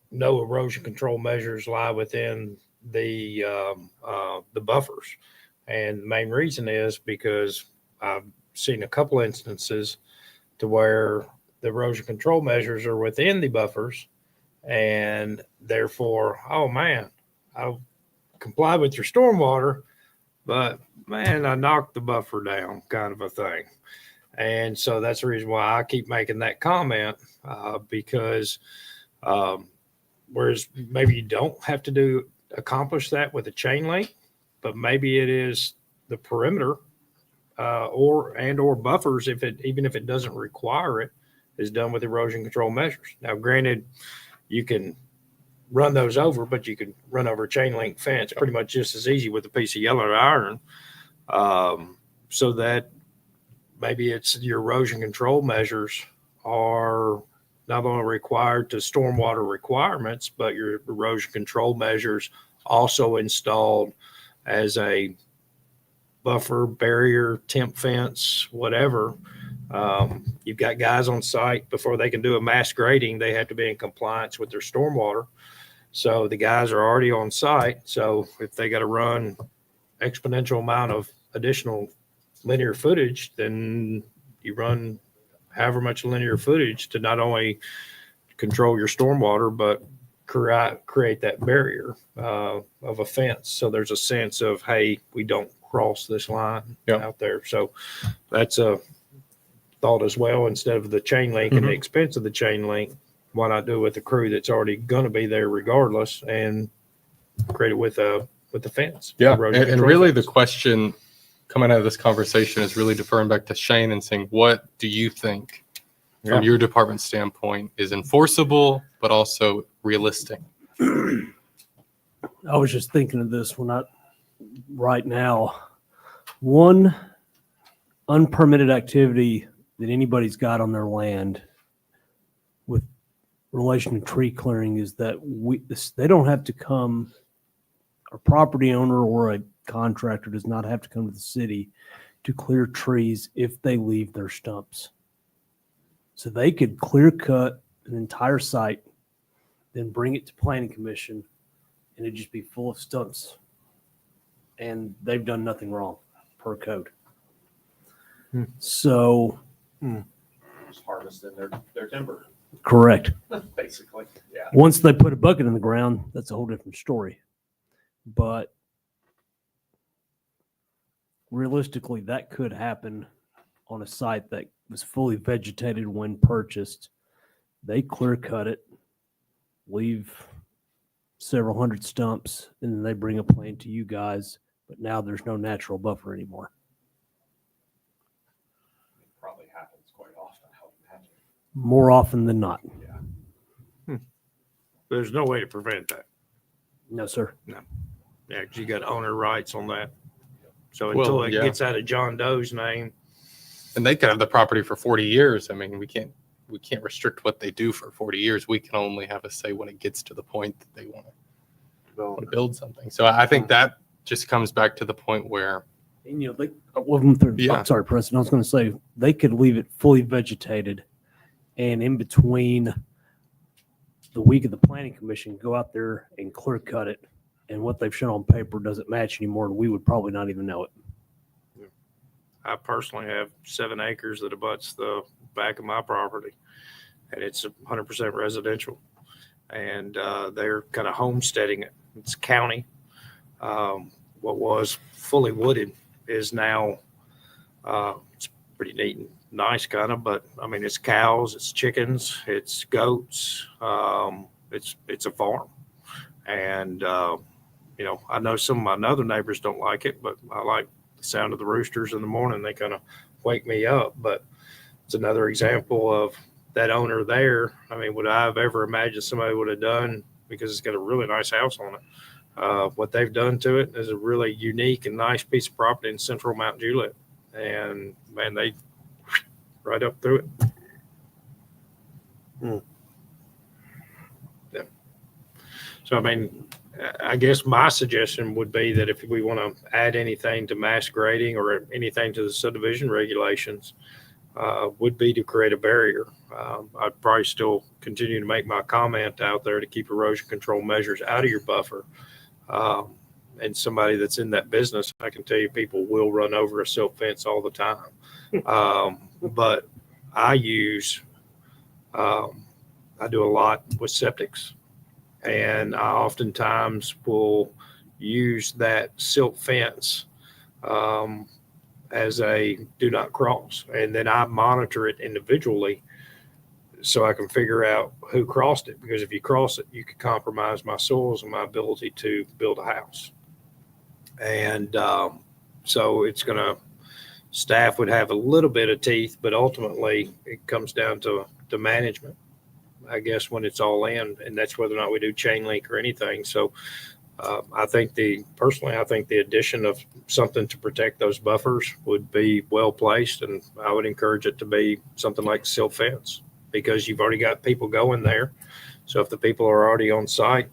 no erosion control measures lie within the buffers. And the main reason is because I've seen a couple instances to where the erosion control measures are within the buffers, and therefore, oh man, I'll comply with your stormwater, but man, I knocked the buffer down, kind of a thing. And so that's the reason why I keep making that comment, because whereas maybe you don't have to accomplish that with a chain link, but maybe it is the perimeter or buffers, even if it doesn't require it, is done with erosion control measures. Now, granted, you can run those over, but you can run over a chain link fence pretty much just as easy with a piece of yellow iron. So that maybe it's your erosion control measures are not only required to stormwater requirements, but your erosion control measures also installed as a buffer, barrier, temp fence, whatever. You've got guys on site before they can do a mass grading, they have to be in compliance with their stormwater. So the guys are already on site. So if they got to run exponential amount of additional linear footage, then you run however much linear footage to not only control your stormwater, but create that barrier of a fence. So there's a sense of, hey, we don't cross this line out there. So that's a thought as well. Instead of the chain link and the expense of the chain link, why not do it with a crew that's already going to be there regardless and create it with the fence? Yeah, Erosion and control really fence. the question coming out of this conversation is really deferring back to Shane and saying, what do you think from your department standpoint is enforceable, but also realistic? I was just thinking of this right now. One unpermitted activity that anybody's got on their land with relation to tree clearing is that they don't have to come, a property owner or a contractor does not have to come to the city to clear trees if they leave their stumps. So they could clear cut an entire site, then bring it to planning commission, and it'd just be full of stumps. And they've done nothing wrong per code. So. Just harvesting their timber. Correct. Basically, yeah. Once they put a bucket in the ground, that's a whole different story. But realistically, that could happen on a site that was fully vegetated when purchased. They clear cut it, leave several hundred stumps, and then they bring a plan to you guys. But now there's no natural buffer anymore. Probably happens quite often, I would imagine. More often than not. There's no way to prevent that. No, sir. No. Yeah, 'cause you got owner rights on that. So Well, until it yeah. gets out of John Doe's name, And they could have the property for 40 years. I mean, we can't restrict what they do for 40 years. We can only have a say when it gets to the point that they want to build something. So I think that just comes back to the point where, And, I'm sorry, President. I was going to say they could leave it fully vegetated, and in between the week of the planning commission, go out there and clear cut it. And what they've shown on paper doesn't match anymore, and we would probably not even know it. I personally have 7 acres that abuts the back of my property, and it's 100% residential. And they're kind of homesteading it. It's county. What was fully wooded is now, it's pretty neat and nice kind of, but I mean, it's cows, it's chickens, it's goats. It's a farm. And, you know, I know some of my other neighbors don't like it, but I like the sound of the roosters in the morning. They kind of wake me up. But it's another example of that owner there. I mean, would I have ever imagined somebody would have done, because it's got a really nice house on it. What they've done to it is a really unique and nice piece of property in central Mount Juliet. And man, they right up through it. Yeah. So, I mean, I guess my suggestion would be that if we want to add anything to mass grading or anything to the subdivision regulations, would be to create a barrier. I'd probably still continue to make my comment out there to keep erosion control measures out of your buffer. And somebody that's in that business, I can tell you people will run over a silk fence all the time. But I do a lot with septics, and I oftentimes will use that silk fence as a do not cross. And then I monitor it individually so I can figure out who crossed it. Because if you cross it, you could compromise my soils and my ability to build a house. And so it's going to, staff would have a little bit of teeth, but ultimately it comes down to management, I guess, when it's all in, and that's whether or not we do chain link or anything. So I think personally, I think the addition of something to protect those buffers would be well placed, and I would encourage it to be something like silt fence, because you've already got people going there. So if the people are already on site,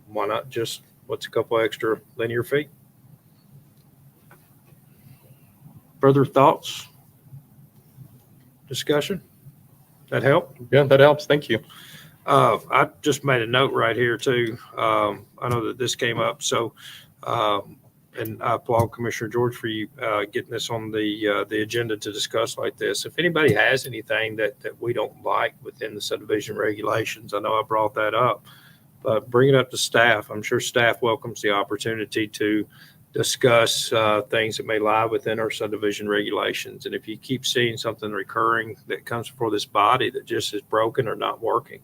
why not just, what's a couple extra linear feet? Further thoughts? Discussion? That help? Yeah, that helps. Thank you. I just made a note right here too. I know that this came up, so and I applaud Commissioner George for you getting this on the agenda to discuss like this. If anybody has anything that we don't like within the subdivision regulations, I know I brought that up, but bring it up to staff. I'm sure staff welcomes the opportunity to discuss things that may lie within our subdivision regulations. And if you keep seeing something recurring that comes before this body that just is broken or not working,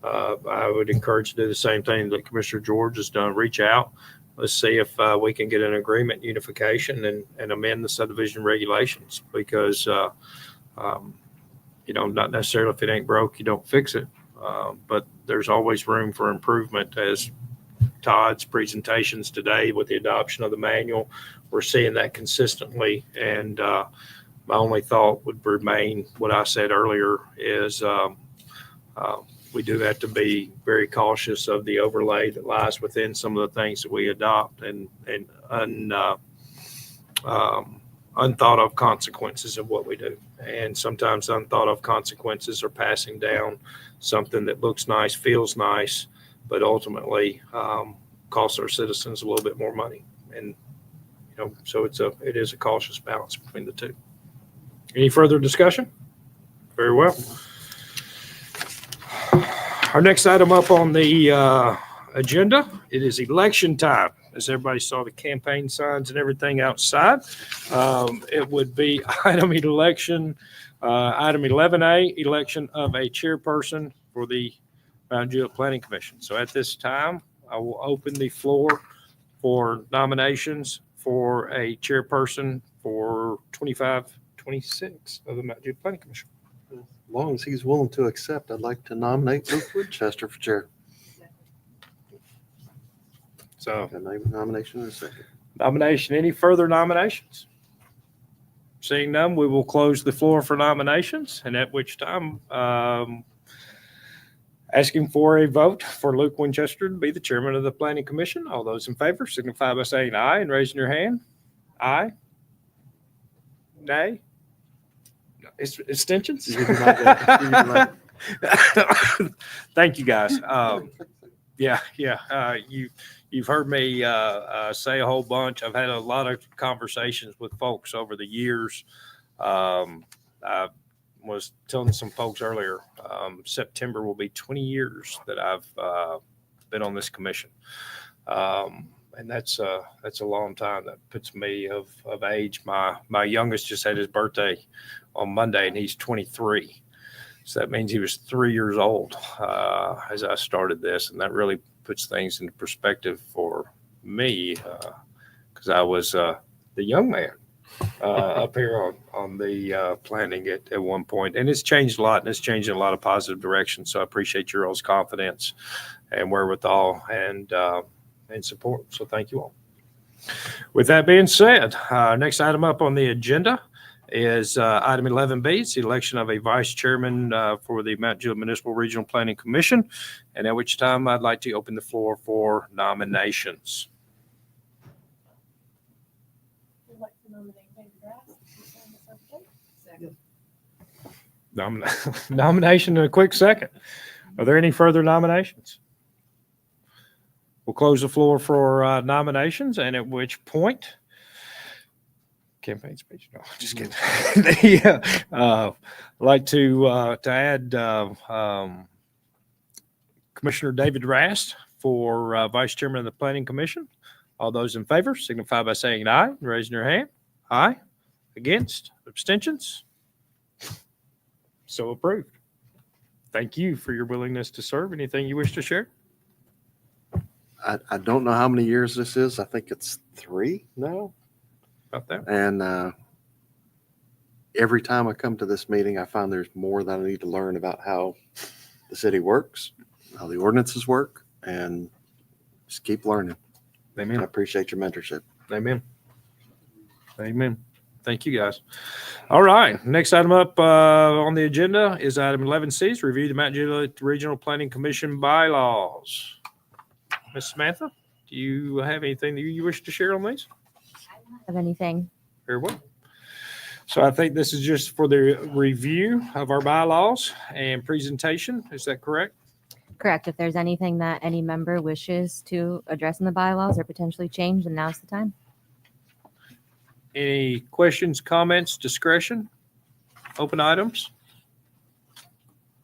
I would encourage you to do the same thing that Commissioner George has done. Reach out. Let's see if we can get an agreement, unification, and amend the subdivision regulations, because, you know, not necessarily if it ain't broke, you don't fix it. But there's always room for improvement. As Todd's presentations today with the adoption of the manual, we're seeing that consistently. And my only thought would remain what I said earlier is we do have to be very cautious of the overlay that lies within some of the things that we adopt, and unthought of consequences of what we do. And sometimes unthought of consequences are passing down something that looks nice, feels nice, but ultimately costs our citizens a little bit more money. And, you know, so it is a cautious balance between the two. Any further discussion? Very well. Our next item up on the agenda, it is election time. As everybody saw the campaign signs and everything outside, it would be item 11A, election of a chairperson for the Mount Juliet Planning Commission. So at this time, I will open the floor for nominations for a chairperson for 25-26 of the Mount Juliet Planning Commission. As long as he's willing to accept, I'd like to nominate Luke Woodchester for chair. So nomination in a second. Nomination, any further nominations? Seeing none, we will close the floor for nominations, and at which time asking for a vote for Luke Winchester to be the chairman of the Planning Commission. All those in favor signify by saying aye and raising your hand. Aye. Nay. Extensions? Thank you, guys. You've heard me say a whole bunch. I've had a lot of conversations with folks over the years. I was telling some folks earlier, September will be 20 years that I've been on this commission. And that's a long time. That puts me of age. My youngest just had his birthday on Monday, and he's 23. So that means he was 3 years old as I started this, and that really puts things into perspective for me because I was the young man up here on the planning at one point, and it's changed a lot, and it's changed in a lot of positive directions. So I appreciate your all's confidence and wherewithal and support. So thank you all. With that being said, next item up on the agenda is item 11B. It's the election of a vice chairman for the Mount Juliet Municipal Regional Planning Commission, and at which time I'd like to open the floor for nominations. Nomination in a quick second. Are there any further nominations? We'll close the floor for nominations, and at which point, campaign speech. No, just kidding. I'd like to add Commissioner David Rast for Vice Chairman of the Planning Commission. All those in favor signify by saying aye and raising your hand. Aye. Against? Abstentions? So approved. Thank you for your willingness to serve. Anything you wish to share? I don't know how many years this is. I think it's 3 now. About that. And every time I come to this meeting, I find there's more that I need to learn about how the city works, how the ordinances work, and just keep learning. Amen. I appreciate your mentorship. Amen. Amen. Thank you, guys. All right. Next item up on the agenda is item 11C, review the Mount Juliet Regional Planning Commission bylaws. Ms. Samantha, do you have anything that you wish to share on these? Of anything. Very well. So I think this is just for the review of our bylaws and presentation. Is that correct? Correct. If there's anything that any member wishes to address in the bylaws or potentially change, then now's the time. Any questions, comments, discretion? Open items?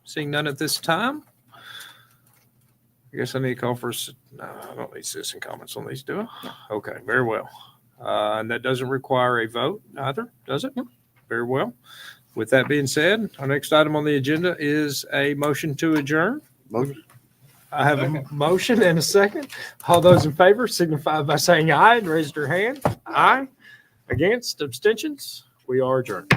Seeing none at this time. I guess I need to call for, no, I don't need citizen comments on these, do I? Okay, very well. And that doesn't require a vote either, does it? Nope. Very well. With that being said, our next item on the agenda is a motion to adjourn. Motion. I have a motion and a second. All those in favor signify by saying aye and raise your hand. Aye. Against, abstentions? We are adjourned.